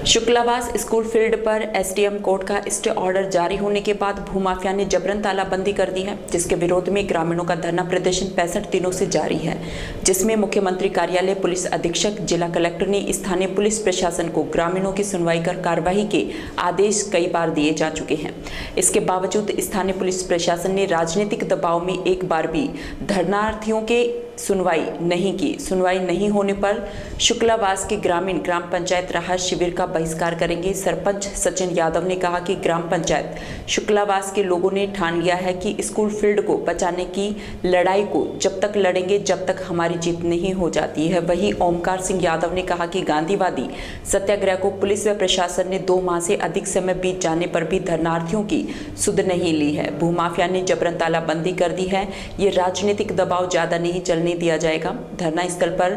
शुक्लावास स्कूल फील्ड पर एसडीएम कोर्ट का स्टे ऑर्डर जारी होने के बाद भूमाफिया ने जबरन तालाबंदी कर दी है, जिसके विरोध में ग्रामीणों का धरना प्रदर्शन 65 दिनों से जारी है, जिसमें मुख्यमंत्री कार्यालय, पुलिस अधीक्षक, जिला कलेक्टर ने स्थानीय पुलिस प्रशासन को ग्रामीणों की सुनवाई कर कार्रवाई के आदेश कई बार दिए जा चुके हैं। इसके बावजूद स्थानीय पुलिस प्रशासन ने राजनीतिक दबाव में एक बार भी धरनार्थियों के सुनवाई नहीं की। सुनवाई नहीं होने पर शुक्लावास के ग्रामीण ग्राम पंचायत राहत शिविर का बहिष्कार करेंगे। सरपंच सचिन यादव ने कहा कि ग्राम पंचायत शुक्लावास के लोगों ने ठान लिया है कि स्कूल फील्ड को बचाने की लड़ाई को जब तक लड़ेंगे जब तक हमारी जीत नहीं हो जाती है। वहीं ओमकार सिंह यादव ने कहा कि गांधीवादी सत्याग्रह को पुलिस व प्रशासन ने 2 माह से अधिक समय बीत जाने पर भी धरनार्थियों की सुध नहीं ली है। भूमाफिया ने जबरन तालाबंदी कर दी है। ये राजनीतिक दबाव ज्यादा नहीं चलने दिया जाएगा। धरना स्थल पर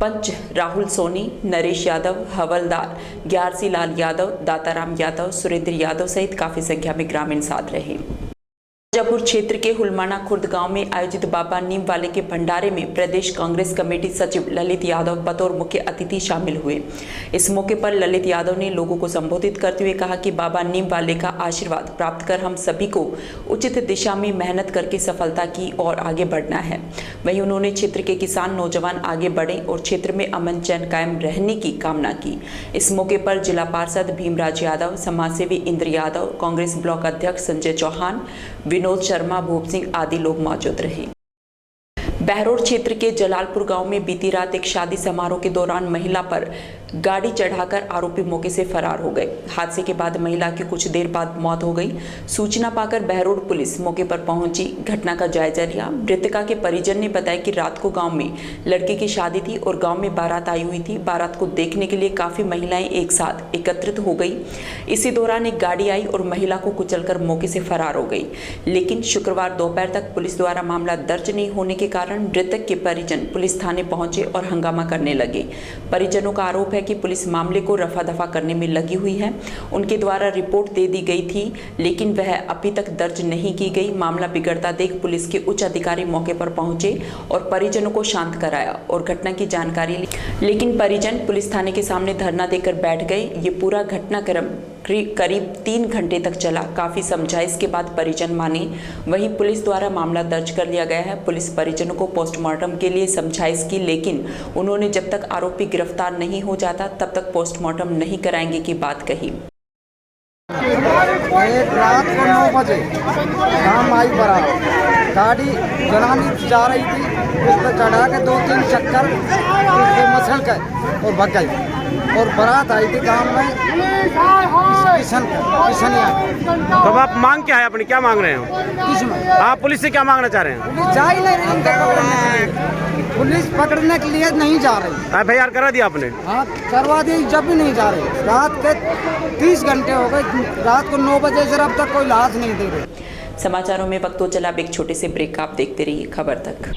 पंच राहुल सोनी, नरेश यादव, हवलदार ग्यारसी लाल यादव, दाताराम यादव, सुरेंद्र यादव सहित काफी संख्या में ग्रामीण साथ रहे। शाजापुर क्षेत्र के हुलमाना खुर्द गांव में आयोजित बाबा नीम वाले के भंडारे में प्रदेश कांग्रेस कमेटी सचिव ललित यादव बतौर मुख्य अतिथि शामिल हुए। इस मौके पर ललित यादव ने लोगों को संबोधित करते हुए कहा कि बाबा नीम वाले का आशीर्वाद प्राप्त कर हम सभी को उचित दिशा में मेहनत करके सफलता की और आगे बढ़ना है। वहीं उन्होंने क्षेत्र के किसान नौजवान आगे बढ़े और क्षेत्र में अमन चैन कायम रहने की कामना की। इस मौके पर जिला पार्षद भीमराज यादव, समाजसेवी इंद्र यादव, कांग्रेस ब्लॉक अध्यक्ष संजय चौहान, विनोद शर्मा, भूप सिंह आदि लोग मौजूद रहे। बहरोड क्षेत्र के जलालपुर गांव में बीती रात एक शादी समारोह के दौरान महिला पर गाड़ी चढ़ाकर आरोपी मौके से फरार हो गए। हादसे के बाद महिला की कुछ देर बाद मौत हो गई। सूचना पाकर बहरोड पुलिस मौके पर पहुंची, घटना का जायजा लिया। मृतका के परिजन ने बताया कि रात को गांव में लड़के की शादी थी और गांव में बारात आई हुई थी। बारात को देखने के लिए काफी महिलाएं एक साथ एकत्रित हो गई। इसी दौरान एक गाड़ी आई और महिला को कुचलकर मौके से फरार हो गई। लेकिन शुक्रवार दोपहर तक पुलिस द्वारा मामला दर्ज नहीं होने के कारण मृतक के परिजन पुलिस थाने पहुंचे और हंगामा करने लगे। परिजनों का आरोप है कि पुलिस मामले को रफा दफा करने में लगी हुई है। उनके द्वारा रिपोर्ट दे दी गई थी, लेकिन वह अभी तक दर्ज नहीं की गई। मामला बिगड़ता देख पुलिस के उच्च अधिकारी मौके पर पहुंचे और परिजनों को शांत कराया और घटना की जानकारी ली, लेकिन परिजन पुलिस थाने के सामने धरना देकर बैठ गए। ये पूरा घटनाक्रम करीब 3 घंटे तक चला। काफी समझाइश के बाद परिजन माने। वहीं पुलिस द्वारा मामला दर्ज कर लिया गया है। पुलिस परिजनों को पोस्टमार्टम के लिए समझाइश की, लेकिन उन्होंने जब तक आरोपी गिरफ्तार नहीं हो जाता तब तक पोस्टमार्टम नहीं कराएंगे की बात कही। रात को 9 बजे शाम आई बारात, गाड़ी जनानी जा रही थी, उस पर चढ़ा के 2-3 चक्कर उसके मसल गए और भाग गई। और बारात आई थी गांव में किसनिया। तो अब आप मांग क्या है अपनी, क्या मांग रहे हो? आप पुलिस से क्या मांगना चाह रहे हैं? पुलिस जा ही नहीं रही इनको पकड़ने के लिए। पुलिस पकड़ने के लिए नहीं जा रही। FIR करा दिया आपने? हाँ करवा दी, जब भी नहीं जा रही। रात के 30 घंटे हो गए, रात को 9 बजे से अब तक कोई लाश नहीं दे रही। समाचारों में वक्त तो चला, अब एक छोटे से ब्रेक, आप देखते रहिए खबर तक।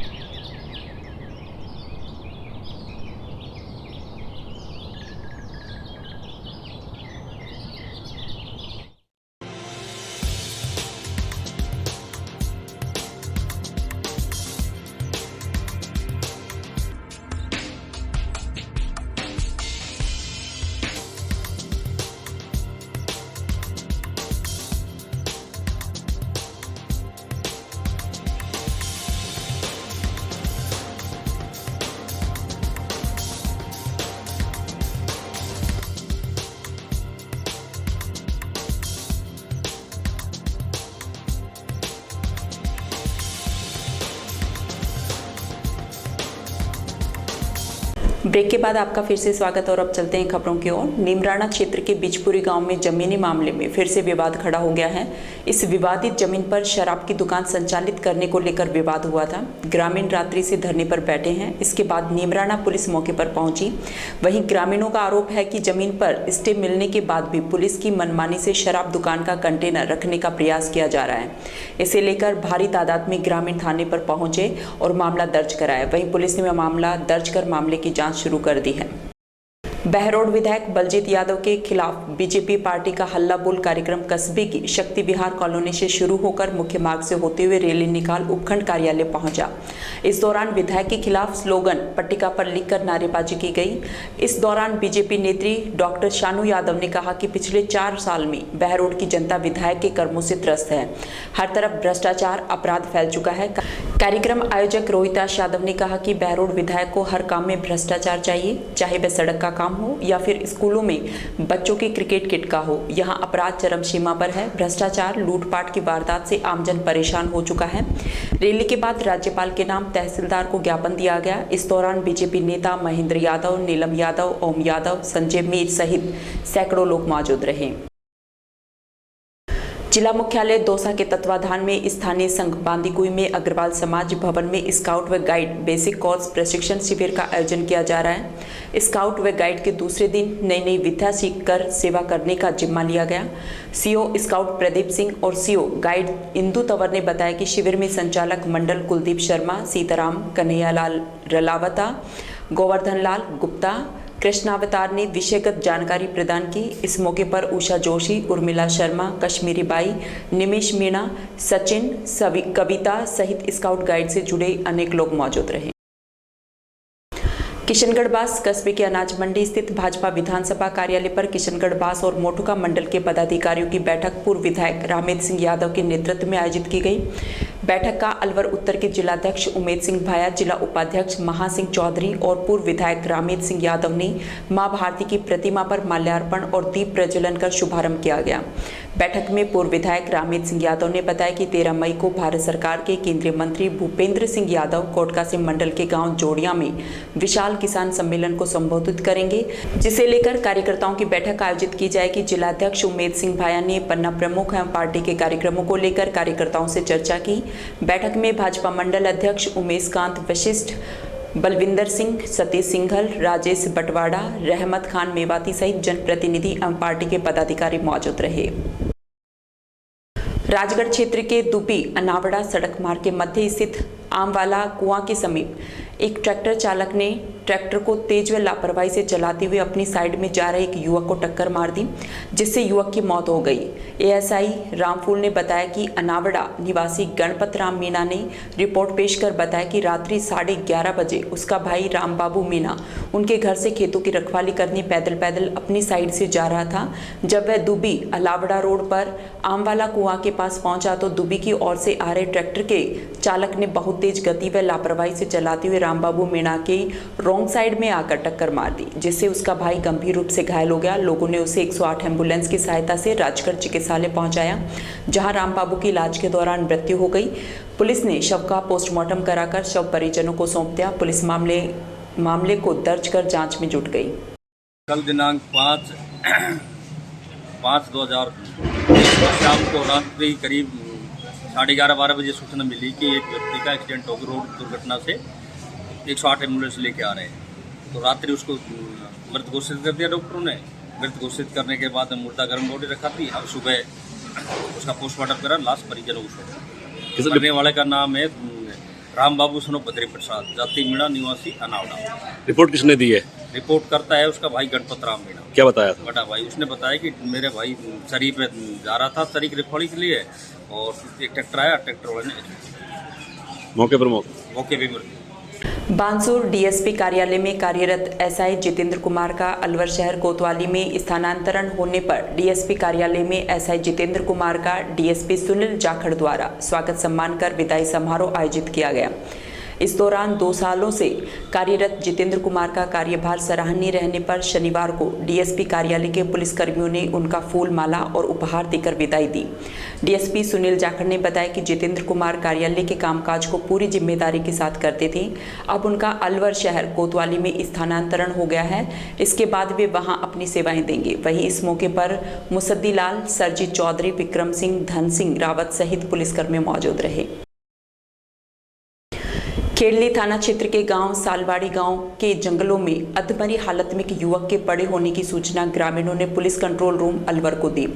ब्रेक के बाद आपका फिर से स्वागत और अब चलते हैं खबरों की ओर। नीमराणा क्षेत्र के बिजपुरी गांव में जमीनी मामले में फिर से विवाद खड़ा हो गया है। इस विवादित जमीन पर शराब की दुकान संचालित करने को लेकर विवाद हुआ था। ग्रामीण रात्रि से धरने पर बैठे हैं। इसके बाद नीमराणा पुलिस मौके पर पहुंची। वहीं ग्रामीणों का आरोप है कि जमीन पर स्टे मिलने के बाद भी पुलिस की मनमानी से शराब दुकान का कंटेनर रखने का प्रयास किया जा रहा है। इसे लेकर भारी तादाद में ग्रामीण थाने पर पहुंचे और मामला दर्ज कराया। वहीं पुलिस ने मामला दर्ज कर मामले की जांच शुरू कर दी है। बहरोड विधायक बलजीत यादव के खिलाफ बीजेपी पार्टी का हल्ला बोल कार्यक्रम कस्बे की शक्ति विहार कॉलोनी से शुरू होकर मुख्य मार्ग से होते हुए रैली निकाल उपखंड कार्यालय पहुंचा। इस दौरान विधायक के खिलाफ स्लोगन पट्टिका पर लिखकर नारेबाजी की गई। इस दौरान बीजेपी नेत्री डॉक्टर शानू यादव ने कहा कि पिछले 4 साल में बहरोड की जनता विधायक के कर्मों से त्रस्त है। हर तरफ भ्रष्टाचार अपराध फैल चुका है। कार्यक्रम आयोजक रोहिताश यादव ने कहा कि बहरोड विधायक को हर काम में भ्रष्टाचार चाहिए, चाहे वह सड़क का काम हो या फिर स्कूलों में बच्चों की क्रिकेट किट का हो। यहां अपराध चरम सीमा पर है। भ्रष्टाचार लूटपाट की वारदात से आमजन परेशान हो चुका है। रैली के बाद राज्यपाल के नाम तहसीलदार को ज्ञापन दिया गया। इस दौरान बीजेपी नेता महेंद्र यादव, नीलम यादव, ओम यादव, संजय मीर सहित सैकड़ों लोग मौजूद रहे। जिला मुख्यालय दौसा के तत्वाधान में स्थानीय संघ बांदीकुई में अग्रवाल समाज भवन में स्काउट व गाइड बेसिक कोर्स प्रशिक्षण शिविर का आयोजन किया जा रहा है। स्काउट व गाइड के दूसरे दिन नई नई विद्या सीखकर सेवा करने का जिम्मा लिया गया। सीओ स्काउट प्रदीप सिंह और सीओ गाइड इंदु तंवर ने बताया कि शिविर में संचालक मंडल कुलदीप शर्मा, सीताराम, कन्हैयालाल रलावता, गोवर्धन लाल गुप्ता, कृष्णावतार ने विषयगत जानकारी प्रदान की। इस मौके पर उषा जोशी, उर्मिला शर्मा, कश्मीरी बाई, निमिष मीणा, सचिन, कविता सहित स्काउट गाइड से जुड़े अनेक लोग मौजूद रहे। किशनगढ़ बास कस्बे की अनाज मंडी स्थित भाजपा विधानसभा कार्यालय पर किशनगढ़ बास और मोटुका मंडल के पदाधिकारियों की बैठक पूर्व विधायक रामेद सिंह यादव के नेतृत्व में आयोजित की गई। बैठक का अलवर उत्तर के जिलाध्यक्ष उमेद सिंह भाया, जिला उपाध्यक्ष महासिंह चौधरी और पूर्व विधायक रामेद सिंह यादव ने मां भारती की प्रतिमा पर माल्यार्पण और दीप प्रज्वलन कर शुभारंभ किया गया। बैठक में पूर्व विधायक रामेद सिंह यादव ने बताया कि 13 मई को भारत सरकार के केंद्रीय मंत्री भूपेंद्र सिंह यादव कोटकासिम मंडल के गांव जोड़िया में विशाल किसान सम्मेलन को संबोधित करेंगे, जिसे लेकर कार्यकर्ताओं की बैठक आयोजित की जाएगी। जिलाध्यक्ष उमेद सिंह भाया ने पन्ना प्रमुख एवं पार्टी के कार्यक्रमों को लेकर कार्यकर्ताओं से चर्चा की। बैठक में भाजपा मंडल अध्यक्ष उमेश कांत वशिष्ठ, बलविंदर सिंह, सतीश सिंघल, राजेश बटवाड़ा, रहमत खान मेवाती सहित जनप्रतिनिधि एवं पार्टी के पदाधिकारी मौजूद रहे। राजगढ़ क्षेत्र के दुबी अनावड़ा सड़क मार्ग के मध्य स्थित आमवाला कुआं के समीप एक ट्रैक्टर चालक ने ट्रैक्टर को तेज व लापरवाही से चलाते हुए अपनी साइड में जा रहे एक युवक को टक्कर मार दी, जिससे युवक की मौत हो गई। एएसआई रामफूल ने बताया कि अनावड़ा निवासी गणपत राम मीणा ने रिपोर्ट पेश कर बताया कि रात्रि 11:30 बजे उसका भाई राम बाबू मीणा उनके घर से खेतों की रखवाली करने पैदल अपनी साइड से जा रहा था। जब वह दुबी अलावड़ा रोड पर आमवाला कुआं के पास पहुंचा तो दुबी की ओर से आ रहे ट्रैक्टर के चालक ने बहुत तेज गति व लापरवाही से चलाते हुए राम बाबू मीणा के रॉन्ग साइड में आकर टक्कर मार दी, जिससे उसका भाई गंभीर रूप से घायल हो गया। लोगों ने उसे 108 एम्बुलेंस की सहायता से राजगढ़ चिकित्सालय पहुंचाया, जहां राम बाबू की इलाज के दौरान मृत्यु हो गई। पुलिस ने शव का पोस्टमार्टम कराकर शव परिजनों को सौंप दिया। पुलिस मामले को दर्ज कर जांच में जुट गई। कल दिनांक 5/5/2000 शाम को रात्रि करीब 11:30-12 बजे सूचना मिली कि एक व्यक्ति का एक्सीडेंट हो गया रोड दुर्घटना से। 108 एम्बुलेंस लेके आ रहे हैं। तो रात्रि उसको मृत घोषित कर दिया डॉक्टरों ने। मृत घोषित करने के बाद मुर्दा गर्म बॉडी रखा थी। अब सुबह उसका पोस्टमार्टम करा, लाश परिजनों को सौंपा। मरने वाले का नाम है राम बाबू सनो बद्री प्रसाद, जाति मीणा, निवासी अनावड़ा। रिपोर्ट किसने दी है? रिपोर्ट करता है उसका भाई गणपत राम मीणा। क्या बताया था? बड़ा भाई उसने बताया कि मेरे भाई सरी पे जा रहा था, सरी की रिफॉर्डिंग के लिए, और एक ट्रैक्टर आया, ट्रैक्टर वाले ने मौके पर मृत्यु। बानसूर डीएसपी कार्यालय में कार्यरत एसआई जितेंद्र कुमार का अलवर शहर कोतवाली में स्थानांतरण होने पर डीएसपी कार्यालय में एसआई जितेंद्र कुमार का डीएसपी सुनील जाखड़ द्वारा स्वागत सम्मान कर विदाई समारोह आयोजित किया गया। इस दौरान 2 सालों से कार्यरत जितेंद्र कुमार का कार्यभार सराहनीय रहने पर शनिवार को डीएसपी कार्यालय के पुलिसकर्मियों ने उनका फूल माला और उपहार देकर विदाई दी। डीएसपी सुनील जाखड़ ने बताया कि जितेंद्र कुमार कार्यालय के कामकाज को पूरी जिम्मेदारी के साथ करते थे। अब उनका अलवर शहर कोतवाली में स्थानांतरण हो गया है। इसके बाद वे वहां अपनी सेवाएं देंगे। वहीं इस मौके पर मुसद्दी लाल, सरजीत चौधरी, विक्रम सिंह, धन सिंह रावत सहित पुलिसकर्मी मौजूद रहे। खेड़ली थाना क्षेत्र के गांव सालवाड़ी गांव के जंगलों में अधमरी हालत में एक युवक के पड़े होने की सूचना ग्रामीणों ने पुलिस कंट्रोल रूम अलवर को दी,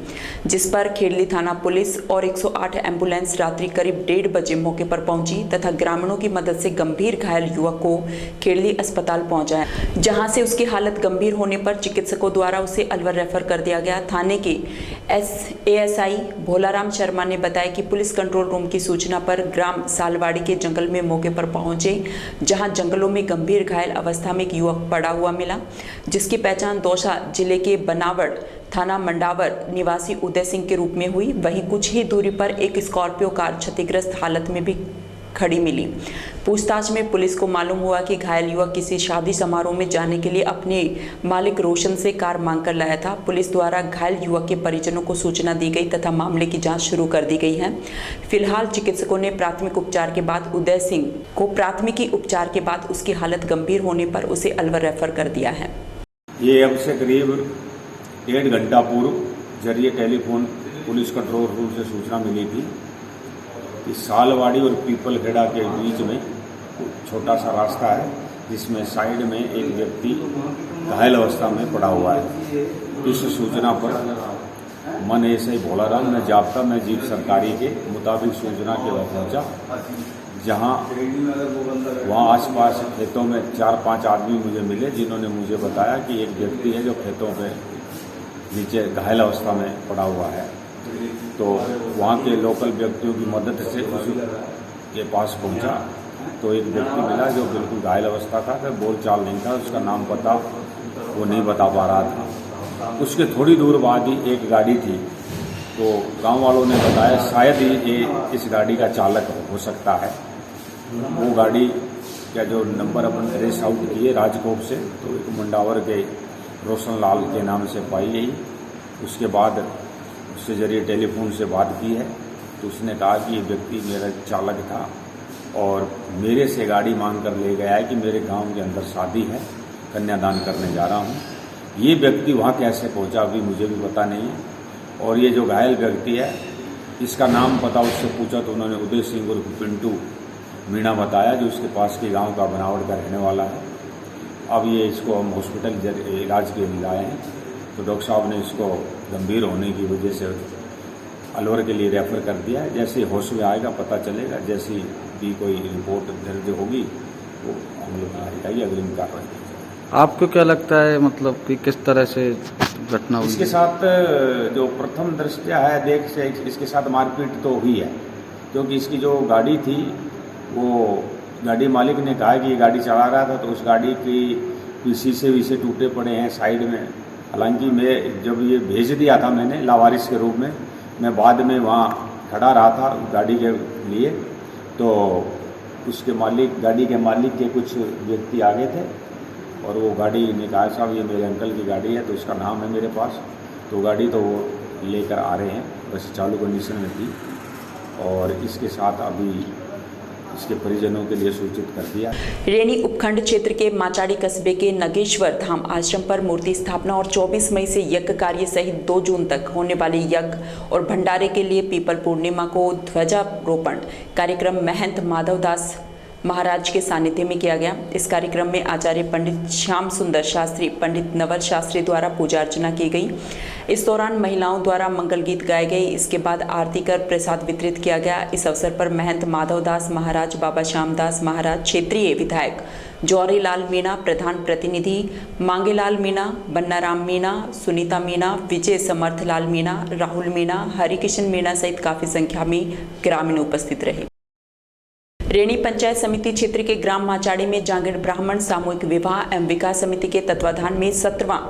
जिस पर खेड़ली थाना पुलिस और 108 एम्बुलेंस रात्रि करीब 1:30 बजे मौके पर पहुंची तथा ग्रामीणों की मदद से गंभीर घायल युवक को खेड़ली अस्पताल पहुंचाया, जहां से उसकी हालत गंभीर होने पर चिकित्सकों द्वारा उसे अलवर रेफर कर दिया गया। थाने के एएसआई भोलाराम शर्मा ने बताया कि पुलिस कंट्रोल रूम की सूचना पर ग्राम सालवाड़ी के जंगल में मौके पर पहुंचे, जहां जंगलों में गंभीर घायल अवस्था में एक युवक पड़ा हुआ मिला, जिसकी पहचान दौसा जिले के बनावड़ थाना मंडावर निवासी उदय सिंह के रूप में हुई। वहीं कुछ ही दूरी पर एक स्कॉर्पियो कार क्षतिग्रस्त हालत में भी खड़ी मिली। पूछताछ में पुलिस को मालूम हुआ कि घायल युवक किसी शादी समारोह में जाने के लिए अपने मालिक रोशन से कार मांगकर लाया था। पुलिस द्वारा घायल युवक के परिजनों को सूचना दी गई तथा मामले की जांच शुरू कर दी गई है। फिलहाल चिकित्सकों ने प्राथमिक उपचार के बाद उदय सिंह को प्राथमिकी उपचार के बाद उसकी हालत गंभीर होने पर उसे अलवर रेफर कर दिया है। ये अब से करीब 1.5 घंटा पूर्व जरिए टेलीफोन पुलिस कंट्रोल रूम से सूचना मिली थी कि सालवाड़ी और पीपलखेड़ा के बीच में छोटा सा रास्ता है, जिसमें साइड में एक व्यक्ति घायल अवस्था में पड़ा हुआ है। इस सूचना पर मन एसआई भोलाराम में जाब्ता में जीप सरकारी के मुताबिक सूचना के वक्त पहुंचा, जहां वहां आसपास खेतों में 4-5 आदमी मुझे मिले, जिन्होंने मुझे बताया कि एक व्यक्ति है जो खेतों पे नीचे घायल अवस्था में पड़ा हुआ है। तो वहाँ के लोकल व्यक्तियों की मदद से उसके पास पहुँचा तो एक व्यक्ति मिला जो बिल्कुल घायल अवस्था था, फिर बोल चाल नहीं था, उसका नाम पता वो नहीं बता पा रहा था। उसके थोड़ी दूर बाद ही एक गाड़ी थी, तो गांव वालों ने बताया शायद ही ये इस गाड़ी का चालक हो सकता है। वो गाड़ी का जो नंबर अपन ट्रेस आउट किए राजकोट से, तो एक मंडावर के रोशन लाल के नाम से पाई गई। उसके बाद उससे जरिए टेलीफोन से बात की है, तो उसने कहा कि ये व्यक्ति मेरा चालक था और मेरे से गाड़ी मांग कर ले गया है कि मेरे गांव के अंदर शादी है, कन्यादान करने जा रहा हूं। ये व्यक्ति वहां कैसे पहुंचा अभी मुझे भी पता नहीं है। और ये जो घायल व्यक्ति है, इसका नाम पता उससे पूछा तो उन्होंने उदय सिंह और पिंटू मीणा बताया, जो उसके पास के गाँव का बनावट का रहने वाला है। अब ये इसको हम हॉस्पिटल इलाज के लिए लाए हैं, तो डॉक्टर साहब ने इसको गंभीर होने की वजह से अलवर के लिए रेफर कर दिया है। जैसे होश में आएगा पता चलेगा, जैसी भी कोई रिपोर्ट दर्ज होगी वो हम लोग आएगी अग्रिम कार्रवाई। आपको क्या लगता है मतलब कि किस तरह से घटना हुई? इसके साथ जो प्रथम दृष्टया है देख से इसके साथ मारपीट तो हुई है, क्योंकि इसकी जो गाड़ी थी वो गाड़ी मालिक ने कहा कि ये गाड़ी चला रहा था, तो उस गाड़ी की शीशे वीशे टूटे पड़े हैं साइड में। हालांकि मैं जब ये भेज दिया था मैंने लावारिस के रूप में, मैं बाद में वहाँ खड़ा रहा था गाड़ी के लिए, तो उसके मालिक गाड़ी के मालिक के कुछ व्यक्ति आगे थे और वो गाड़ी ने कहा साहब ये मेरे अंकल की गाड़ी है, तो उसका नाम है मेरे पास, तो गाड़ी तो वो लेकर आ रहे हैं, बस चालू कंडीशन में थी। और इसके साथ अभी इसके परिजनों के लिए सूचित कर दिया। रेनी उपखंड क्षेत्र के माचाड़ी कस्बे के नगेश्वर धाम आश्रम पर मूर्ति स्थापना और 24 मई से यज्ञ कार्य सहित 2 जून तक होने वाले यज्ञ और भंडारे के लिए पीपल पूर्णिमा को ध्वजारोपण कार्यक्रम महंत माधव दास महाराज के सानिध्य में किया गया। इस कार्यक्रम में आचार्य पंडित श्याम सुंदर शास्त्री, पंडित नवल शास्त्री द्वारा पूजा अर्चना की गई। इस दौरान महिलाओं द्वारा मंगल गीत गाए गए। इसके बाद आरती कर प्रसाद वितरित किया गया। इस अवसर पर महंत माधव दास महाराज, बाबा श्याम दास महाराज, क्षेत्रीय विधायक जौहरी लाल मीणा, प्रधान प्रतिनिधि मांगेलाल मीणा, बन्नाराम मीणा, सुनीता मीणा, विजय समर्थ लाल मीणा, राहुल मीणा, हरिकिशन मीणा सहित काफी संख्या में ग्रामीण उपस्थित रहे। रेणी पंचायत समिति क्षेत्र के ग्राम माचाड़ी में जांगीड़ ब्राह्मण सामूहिक विवाह एवं विकास समिति के तत्वाधान में 17वां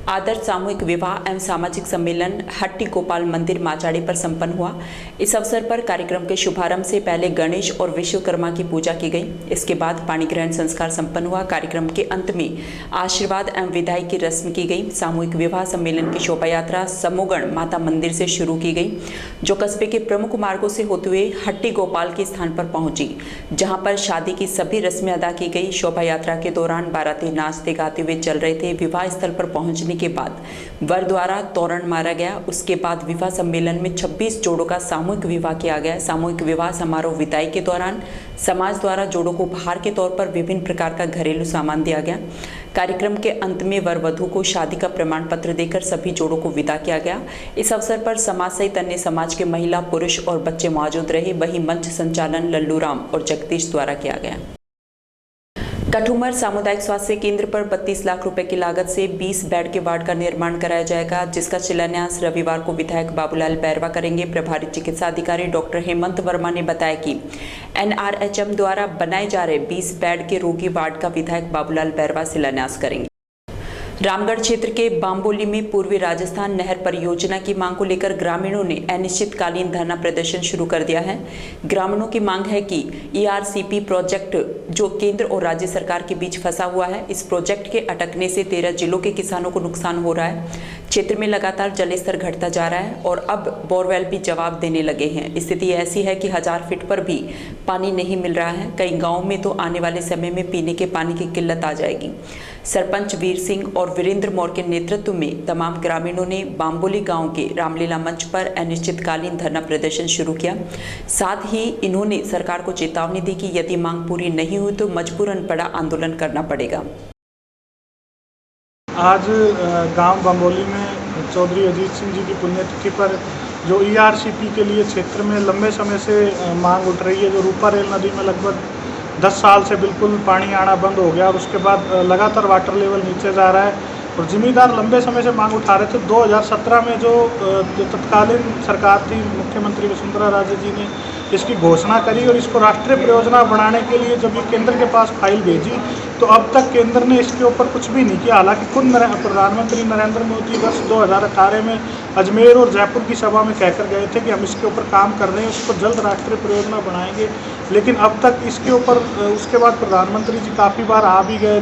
आदर्श सामूहिक विवाह एवं सामाजिक सम्मेलन हट्टी गोपाल मंदिर माचाड़ी पर संपन्न हुआ। इस अवसर पर कार्यक्रम के शुभारंभ से पहले गणेश और विश्वकर्मा की पूजा की गई। इसके बाद पाणी ग्रहण संस्कार संपन्न हुआ। कार्यक्रम के अंत में आशीर्वाद एवं विदाई की रस्म की गई। सामूहिक विवाह सम्मेलन की शोभा यात्रा समूगण माता मंदिर से शुरू की गई, जो कस्बे के प्रमुख मार्गों से होते हुए हट्टी गोपाल के स्थान पर पहुंची, जहां पर शादी की सभी रस्में अदा की गई। शोभा यात्रा के दौरान बाराती नाचते गाते हुए चल रहे थे। विवाह स्थल पर पहुंचने के बाद वर द्वारा तोरण मारा गया। उसके बाद विवाह सम्मेलन में 26 जोड़ों का सामूहिक विवाह किया गया। सामूहिक विवाह समारोह विदाई के दौरान समाज द्वारा जोड़ों को उपहार के तौर पर विभिन्न प्रकार का घरेलू सामान दिया गया। कार्यक्रम के अंत में वर वधू को शादी का प्रमाण पत्र देकर सभी जोड़ों को विदा किया गया। इस अवसर पर समाज सहित अन्य समाज के महिला, पुरुष और बच्चे मौजूद रहे। वहीं मंच संचालन लल्लू राम और जगदीश द्वारा किया गया। कठुमर सामुदायिक स्वास्थ्य केंद्र पर 32 लाख रुपए की लागत से 20 बेड के वार्ड का निर्माण कराया जाएगा, जिसका शिलान्यास रविवार को विधायक बाबूलाल बैरवा करेंगे। प्रभारी चिकित्सा अधिकारी डॉक्टर हेमंत वर्मा ने बताया कि NRHM द्वारा बनाए जा रहे 20 बेड के रोगी वार्ड का विधायक बाबूलाल बैरवा शिलान्यास करेंगे। रामगढ़ क्षेत्र के बाम्बोली में पूर्वी राजस्थान नहर परियोजना की मांग को लेकर ग्रामीणों ने अनिश्चितकालीन धरना प्रदर्शन शुरू कर दिया है। ग्रामीणों की मांग है कि ERCP प्रोजेक्ट जो केंद्र और राज्य सरकार के बीच फंसा हुआ है, इस प्रोजेक्ट के अटकने से 13 जिलों के किसानों को नुकसान हो रहा है। क्षेत्र में लगातार जलस्तर घटता जा रहा है और अब बोरवेल भी जवाब देने लगे हैं। स्थिति ऐसी है कि 1000 फीट पर भी पानी नहीं मिल रहा है। कई गाँव में तो आने वाले समय में पीने के पानी की किल्लत आ जाएगी। सरपंच वीर सिंह और वीरेंद्र मौर्य के नेतृत्व में तमाम ग्रामीणों ने बाम्बोली गांव के रामलीला मंच पर अनिश्चितकालीन धरना प्रदर्शन शुरू किया। साथ ही इन्होंने सरकार को चेतावनी दी कि यदि मांग पूरी नहीं हुई तो मजबूरन बड़ा आंदोलन करना पड़ेगा। आज गांव बाम्बोली में चौधरी अजीत सिंह जी की पुण्यतिथि पर जो ERCP के लिए क्षेत्र में लंबे समय से मांग उठ रही है, जो रूपा रेल नदी में लगभग 10 साल से बिल्कुल पानी आना बंद हो गया और उसके बाद लगातार वाटर लेवल नीचे जा रहा है और जिम्मेदार लंबे समय से मांग उठा रहे थे। 2017 में जो तत्कालीन सरकार थी, मुख्यमंत्री वसुंधरा राजे जी ने इसकी घोषणा करी और इसको राष्ट्रीय परियोजना बनाने के लिए जब ये केंद्र के पास फाइल भेजी तो अब तक केंद्र ने इसके ऊपर कुछ भी नहीं किया। हालांकि खुद प्रधानमंत्री नरेंद्र मोदी वर्ष 2018 में अजमेर और जयपुर की सभा में कहकर गए थे कि हम इसके ऊपर काम कर रहे हैं, उसको जल्द राष्ट्रीय परियोजना बनाएंगे, लेकिन अब तक इसके ऊपर उसके बाद प्रधानमंत्री जी काफ़ी बार आ भी गए,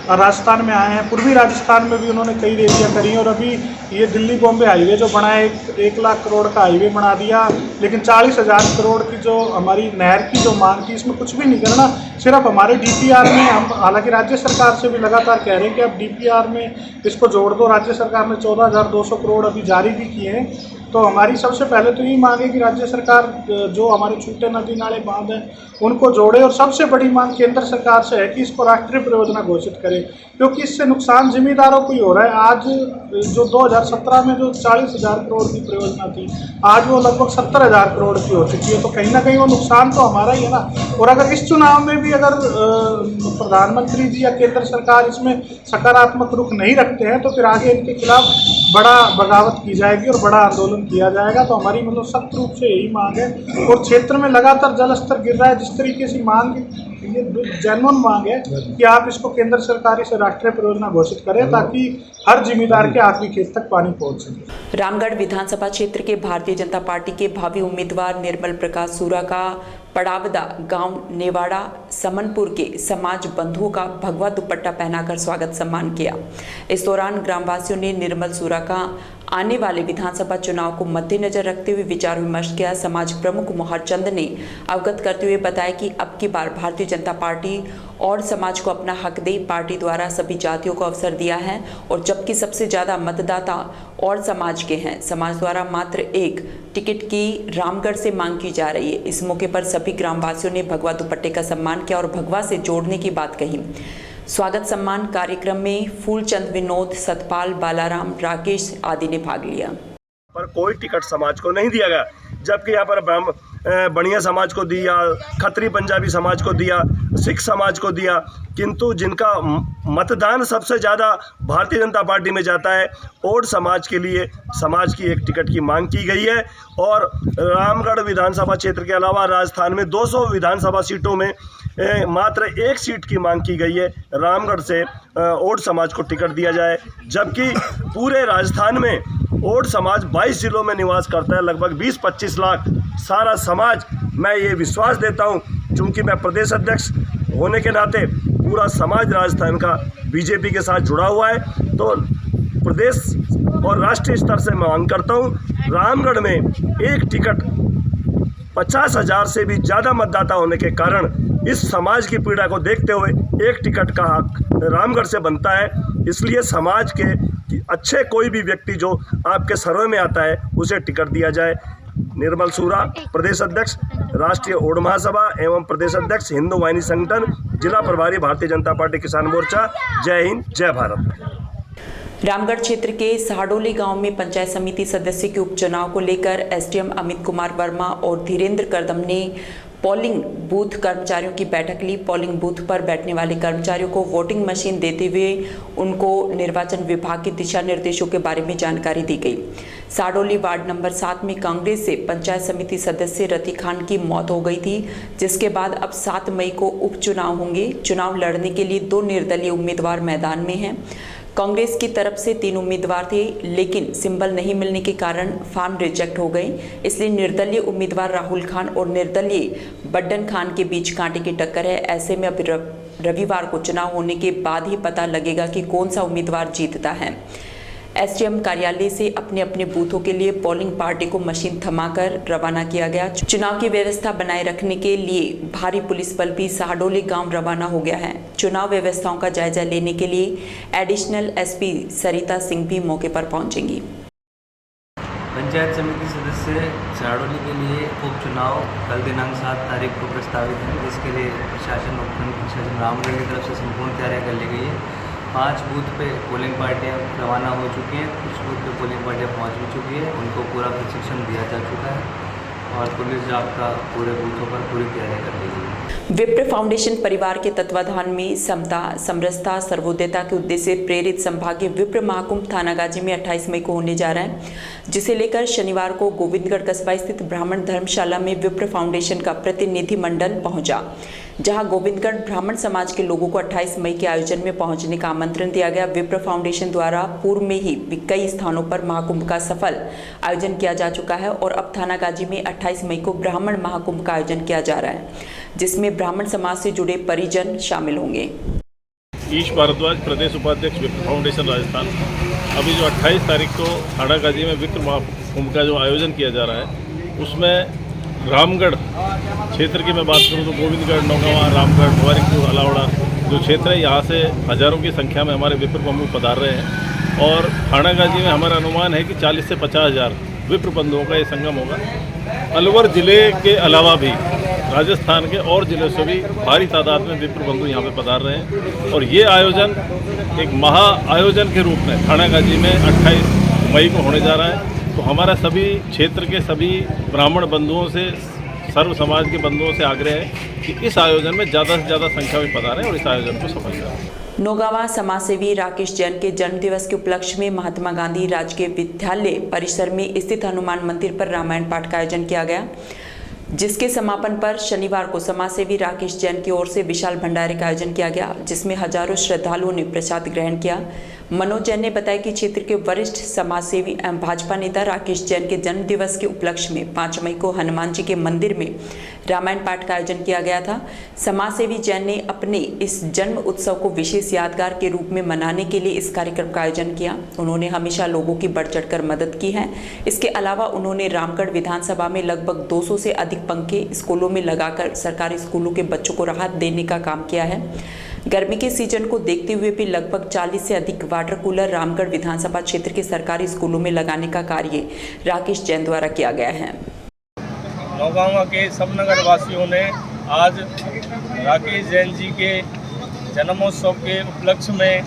राजस्थान में आए हैं, पूर्वी राजस्थान में भी उन्होंने कई रैलियाँ करी और अभी ये दिल्ली बॉम्बे हाईवे जो बना है 1 लाख करोड़ का हाईवे बना दिया, लेकिन 40,000 करोड़ की जो हमारी नहर की जो मांग थी इसमें कुछ भी नहीं करना। सिर्फ हमारे DPR में हम हालांकि राज्य सरकार से भी लगातार कह रहे हैं कि अब DPR में इसको जोड़ दो। राज्य सरकार ने 14,200 करोड़ अभी जारी भी किए हैं। तो हमारी सबसे पहले तो यही मांग है कि राज्य सरकार जो हमारे छोटे नदी नाले बांध हैं उनको जोड़े और सबसे बड़ी मांग केंद्र सरकार से है कि इसको राष्ट्रीय परियोजना घोषित करे, क्योंकि इससे नुकसान जिम्मेदारों को ही हो रहा है। आज जो 2017 में जो 40,000 करोड़ की परियोजना थी, आज वो लगभग 70,000 करोड़ की हो चुकी है। तो कहीं ना कहीं वो नुकसान तो हमारा ही है ना। और अगर इस चुनाव में भी अगर प्रधानमंत्री जी या केंद्र सरकार इसमें सकारात्मक रुख नहीं रखते हैं तो फिर आगे इनके खिलाफ बड़ा बगावत की जाएगी और बड़ा आंदोलन किया जाएगा। तो हमारी मतलब सख्त रूप से यही मांग है। और क्षेत्र में लगातार जलस्तर गिर रहा है, जिस तरीके से मांग ये जेन्युइन मांग है कि आप इसको केंद्र सरकार से राष्ट्रीय परियोजना घोषित करें ताकि हर जिम्मेदार के आखिरी खेत तक पानी पहुंच सके। रामगढ़ विधानसभा क्षेत्र के भारतीय जनता पार्टी के भावी उम्मीदवार निर्मल प्रकाश सूरा का पड़ावदा गांव नेवाड़ा समनपुर के समाज बंधुओं का भगवा दुपट्टा पहनाकर स्वागत सम्मान किया। इस दौरान ग्रामवासियों ने निर्मल सूरा का आने वाले विधानसभा चुनाव को मद्देनजर रखते हुए विचार विमर्श किया। समाज प्रमुख मोहर चंद ने अवगत करते हुए बताया कि अब की बार भारतीय जनता पार्टी और समाज को अपना हक दे। पार्टी द्वारा सभी जातियों को अवसर दिया है और जबकि सबसे ज्यादा मतदाता और समाज के हैं। समाज द्वारा मात्र एक टिकट की रामगढ़ से मांग की जा रही है। इस मौके पर सभी ग्रामवासियों ने भगवा दुपट्टे का सम्मान किया और भगवा से जोड़ने की बात कही। स्वागत सम्मान कार्यक्रम में फूलचंद, विनोद, सतपाल, बालाराम, राकेश आदि ने भाग लिया। पर कोई टिकट समाज को नहीं दिया गया, जबकि यहाँ पर बनिया समाज को दिया, खत्री पंजाबी समाज को दिया, सिख समाज को दिया, किंतु जिनका मतदान सबसे ज़्यादा भारतीय जनता पार्टी में जाता है, ओड समाज के लिए समाज की एक टिकट की मांग की गई है। और रामगढ़ विधानसभा क्षेत्र के अलावा राजस्थान में 200 विधानसभा सीटों में मात्र एक सीट की मांग की गई है। रामगढ़ से ओड समाज को टिकट दिया जाए, जबकि पूरे राजस्थान में ओड समाज 22 जिलों में निवास करता है, लगभग 20-25 लाख। सारा समाज, मैं ये विश्वास देता हूँ, चूँकि मैं प्रदेश अध्यक्ष होने के नाते पूरा समाज राजस्थान का बीजेपी के साथ जुड़ा हुआ है, तो प्रदेश और राष्ट्रीय स्तर से मैं मांग करता हूँ, रामगढ़ में एक टिकट 50,000 से भी ज़्यादा मतदाता होने के कारण इस समाज की पीड़ा को देखते हुए एक टिकट का हक रामगढ़ से बनता है। इसलिए समाज के अच्छे कोई भी व्यक्ति जो आपके सर्वे में आता है उसे टिकट दिया जाए। निर्मल सूरा, प्रदेश अध्यक्ष, राष्ट्रीय ओड महासभा एवं प्रदेश अध्यक्ष, हिंदू वाहिनी संगठन, जिला प्रभारी, भारतीय जनता पार्टी किसान मोर्चा। जय हिंद, जय भारत। रामगढ़ क्षेत्र के साहडोली गांव में पंचायत समिति सदस्य के उपचुनाव को लेकर एसडीएम अमित कुमार वर्मा और धीरेन्द्र करदम ने पोलिंग बूथ कर्मचारियों की बैठक ली। पोलिंग बूथ पर बैठने वाले कर्मचारियों को वोटिंग मशीन देते हुए उनको निर्वाचन विभाग के दिशा निर्देशों के बारे में जानकारी दी गई। साहडोली वार्ड नंबर 7 में कांग्रेस से पंचायत समिति सदस्य रती खान की मौत हो गई थी, जिसके बाद अब 7 मई को उपचुनाव होंगे। चुनाव लड़ने के लिए 2 निर्दलीय उम्मीदवार मैदान में हैं। कांग्रेस की तरफ से 3 उम्मीदवार थे, लेकिन सिंबल नहीं मिलने के कारण फॉर्म रिजेक्ट हो गए। इसलिए निर्दलीय उम्मीदवार राहुल खान और निर्दलीय बड्डन खान के बीच कांटे की टक्कर है। ऐसे में अब रविवार को चुनाव होने के बाद ही पता लगेगा कि कौन सा उम्मीदवार जीतता है। एसडीएम कार्यालय से अपने अपने बूथों के लिए पोलिंग पार्टी को मशीन थमाकर रवाना किया गया। चुनाव की व्यवस्था बनाए रखने के लिए भारी पुलिस बल भी साहडोली गांव रवाना हो गया है। चुनाव व्यवस्थाओं का जायजा लेने के लिए एडिशनल एसपी सरिता सिंह भी मौके पर पहुंचेंगी। पंचायत समिति सदस्य साहडोली के लिए उपचुनाव कल दिनांक 7 तारीख को प्रस्तावित है, जिसके लिए प्रशासन उपखंड प्रशासन रामगढ़ की तरफ से संपूर्ण तैयारियां कर ली गई है। 5 बूथ पे पोलिंग पार्टियाँ रवाना हो चुकी हैं, कुछ बूथ पे पोलिंग पार्टियाँ पहुँच भी चुकी है, उनको पूरा प्रशिक्षण दिया जा चुका है और पुलिस जाब्ता पूरे बूथों पर पूरी तैयारी कर ली गई है। विप्र फाउंडेशन परिवार के तत्वाधान में समता, समरसता, सर्वोदयता के उद्देश्य से प्रेरित संभागीय विप्र महाकुंभ थानागाजी में 28 मई को होने जा रहा है, जिसे लेकर शनिवार को गोविंदगढ़ कस्बा स्थित ब्राह्मण धर्मशाला में विप्र फाउंडेशन का प्रतिनिधि मंडल पहुंचा, जहां गोविंदगढ़ ब्राह्मण समाज के लोगों को 28 मई के आयोजन में पहुंचने का आमंत्रण दिया गया। विप्र फाउंडेशन द्वारा पूर्व में ही कई स्थानों पर महाकुंभ का सफल आयोजन किया जा चुका है और अब थानागाजी में 28 मई को ब्राह्मण महाकुंभ का आयोजन किया जा रहा है, जिसमें ब्राह्मण समाज से जुड़े परिजन शामिल होंगे। ईश भारद्वाज, प्रदेश उपाध्यक्ष विप्र फाउंडेशन राजस्थान। अभी जो 28 तारीख को थानागाजी में विप्र महाकुंभ का जो आयोजन किया जा रहा है, उसमें रामगढ़ क्षेत्र की मैं बात करूं तो गोविंदगढ़, नौगांवा, रामगढ़, मुबारकपुर, अलावड़ा जो क्षेत्र है, यहाँ से हज़ारों की संख्या में हमारे विप्र बंधु पधार रहे हैं और थानागाजी में हमारा अनुमान है कि 40 से 50 हज़ार विप्र बंधुओं का ये संगम होगा। अलवर जिले के अलावा भी राजस्थान के और जिलों से भी भारी तादाद में विप्र बंधु यहाँ पे पधार रहे हैं और ये आयोजन एक महा आयोजन के रूप में थानागाजी में 28 मई को होने जा रहा है। तो हमारा सभी क्षेत्र के सभी ब्राह्मण बंधुओं से, सर्व समाज के बंधुओं से आग्रह है कि इस आयोजन में ज़्यादा से ज़्यादा संख्या में पधारें और इस आयोजन को सफल करें। नौगांवा समाजसेवी राकेश जैन के जन्म दिवस के उपलक्ष्य में महात्मा गांधी राजकीय विद्यालय परिसर में स्थित हनुमान मंदिर पर रामायण पाठ का आयोजन किया गया, जिसके समापन पर शनिवार को समाजसेवी राकेश जैन की ओर से विशाल भंडारे का आयोजन किया गया, जिसमें हजारों श्रद्धालुओं ने प्रसाद ग्रहण किया। मनोज जैन ने बताया कि क्षेत्र के वरिष्ठ समाजसेवी एवं भाजपा नेता राकेश जैन के जन्म दिवस के उपलक्ष्य में 5 मई को हनुमान जी के मंदिर में रामायण पाठ का आयोजन किया गया था। समाजसेवी जैन ने अपने इस जन्म उत्सव को विशेष यादगार के रूप में मनाने के लिए इस कार्यक्रम का आयोजन किया। उन्होंने हमेशा लोगों की बढ़ चढ़कर मदद की है। इसके अलावा उन्होंने रामगढ़ विधानसभा में लगभग 200 से अधिक पंखे स्कूलों में लगाकर सरकारी स्कूलों के बच्चों को राहत देने का काम किया है। गर्मी के सीजन को देखते हुए भी लगभग 40 से अधिक वाटर कूलर रामगढ़ विधानसभा क्षेत्र के सरकारी स्कूलों में लगाने का कार्य राकेश जैन द्वारा किया गया है। नौगांव के सब नगर वासियों ने आज राकेश जैन जी के जन्मोत्सव के उपलक्ष्य में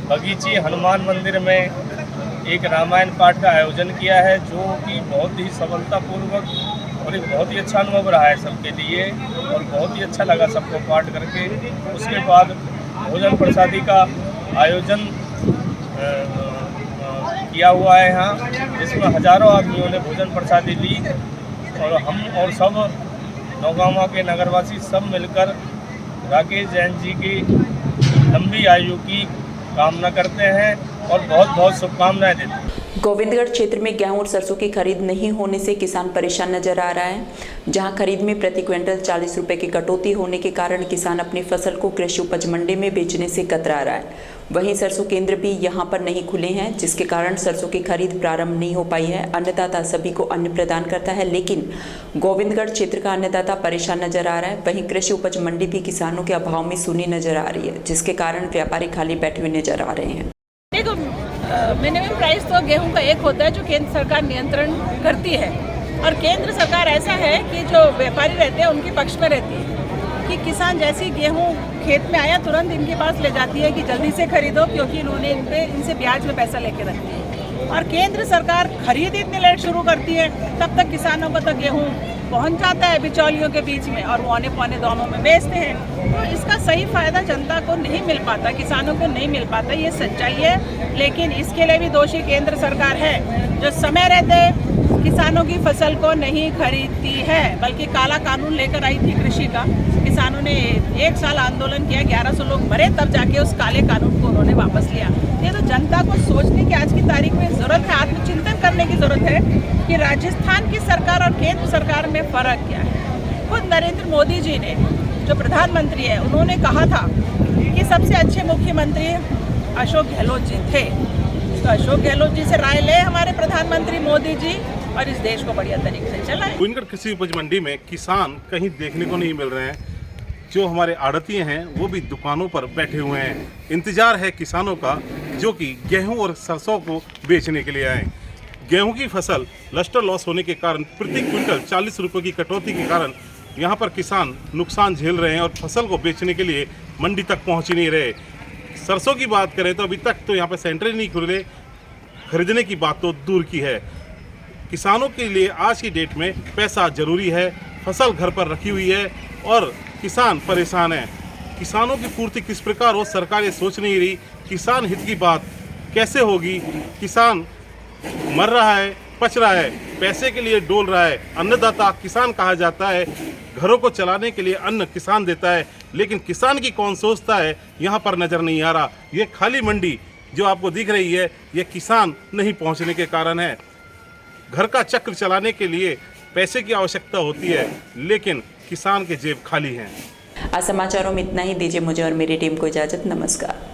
बगीची हनुमान मंदिर में एक रामायण पाठ का आयोजन किया है, जो कि बहुत ही सफलतापूर्वक और एक बहुत ही अच्छा अनुभव रहा है सबके लिए और बहुत ही अच्छा लगा सबको पाठ करके। उसके बाद भोजन प्रसादी का आयोजन किया हुआ है यहाँ, जिसमें हजारों आदमियों ने भोजन प्रसादी ली और हम और सब नौगांव के नगरवासी सब मिलकर राकेश जैन जी की लंबी आयु की कामना करते हैं और बहुत बहुत शुभकामनाएं देते हैं। गोविंदगढ़ क्षेत्र में गेहूं और सरसों की खरीद नहीं होने से किसान परेशान नजर आ रहा है, जहां खरीद में प्रति क्विंटल 40 रुपए की कटौती होने के कारण किसान अपनी फसल को कृषि उपज मंडी में बेचने से कतरा रहा है। वहीं सरसों केंद्र भी यहां पर नहीं खुले हैं, जिसके कारण सरसों की खरीद प्रारंभ नहीं हो पाई है। अन्नदाता सभी को अन्न प्रदान करता है, लेकिन गोविंदगढ़ क्षेत्र का अन्नदाता परेशान नजर आ रहा है। वहीं कृषि उपज मंडी भी किसानों के अभाव में सूनी नजर आ रही है, जिसके कारण व्यापारी खाली बैठे हुए नजर आ रहे हैं। देखो, मिनिमम प्राइस तो गेहूं का एक होता है जो केंद्र सरकार नियंत्रण करती है, और केंद्र सरकार ऐसा है कि जो व्यापारी रहते हैं उनके पक्ष में रहती है कि किसान जैसी गेहूं खेत में आया तुरंत इनके पास ले जाती है कि जल्दी से खरीदो, क्योंकि इन्होंने इनसे ब्याज में पैसा लेके रखती है। और केंद्र सरकार खरीद इतनी लेट शुरू करती है, तब तक किसानों को तो गेहूँ पहुंच जाता है बिचौलियों के बीच में और वो औने पौने दामों में बेचते हैं। तो इसका सही फायदा जनता को नहीं मिल पाता, किसानों को नहीं मिल पाता, ये सच्चाई है। लेकिन इसके लिए भी दोषी केंद्र सरकार है, जो समय रहते किसानों की फसल को नहीं खरीदती है, बल्कि काला कानून लेकर आई थी कृषि का। किसानों ने 1 साल आंदोलन किया, 1100 लोग मरे, तब जाके उस काले कानून को उन्होंने वापस लिया। ये तो जनता को सोचने की आज की तारीख में ज़रूरत है, आत्मचिंतन करने की ज़रूरत है कि राजस्थान की सरकार और केंद्र सरकार में फ़र्क क्या है। खुद नरेंद्र मोदी जी ने, जो प्रधानमंत्री है, उन्होंने कहा था कि सबसे अच्छे मुख्यमंत्री अशोक गहलोत जी थे। तो अशोक गहलोत जी से राय ले हमारे प्रधानमंत्री मोदी जी और इस देश को बढ़िया तरीके से चलाएं। गोविंदगढ़ कृषि उपज मंडी में किसान कहीं देखने को नहीं मिल रहे हैं। जो हमारे आड़तीय हैं वो भी दुकानों पर बैठे हुए हैं। इंतजार है किसानों का, जो कि गेहूं और सरसों को बेचने के लिए आए। गेहूं की फसल लस्टर लॉस होने के कारण प्रति क्विंटल 40 रुपये की कटौती के कारण यहाँ पर किसान नुकसान झेल रहे हैं और फसल को बेचने के लिए मंडी तक पहुँच ही नहीं रहे। सरसों की बात करें तो अभी तक तो यहाँ पर सेंटर ही नहीं खुले, खरीदने की बात तो दूर की है। किसानों के लिए आज की डेट में पैसा जरूरी है, फसल घर पर रखी हुई है और किसान परेशान है। किसानों की पूर्ति किस प्रकार हो, सरकार ये सोच नहीं रही। किसान हित की बात कैसे होगी? किसान मर रहा है, पच रहा है, पैसे के लिए डोल रहा है। अन्नदाता किसान कहा जाता है, घरों को चलाने के लिए अन्न किसान देता है, लेकिन किसान की कौन सोचता है यहाँ पर नज़र नहीं आ रहा। ये खाली मंडी जो आपको दिख रही है, ये किसान नहीं पहुँचने के कारण है। घर का चक्र चलाने के लिए पैसे की आवश्यकता होती है, लेकिन किसान के जेब खाली हैं। आज समाचारों में इतना ही। दीजिए मुझे और मेरी टीम को इजाज़त। नमस्कार।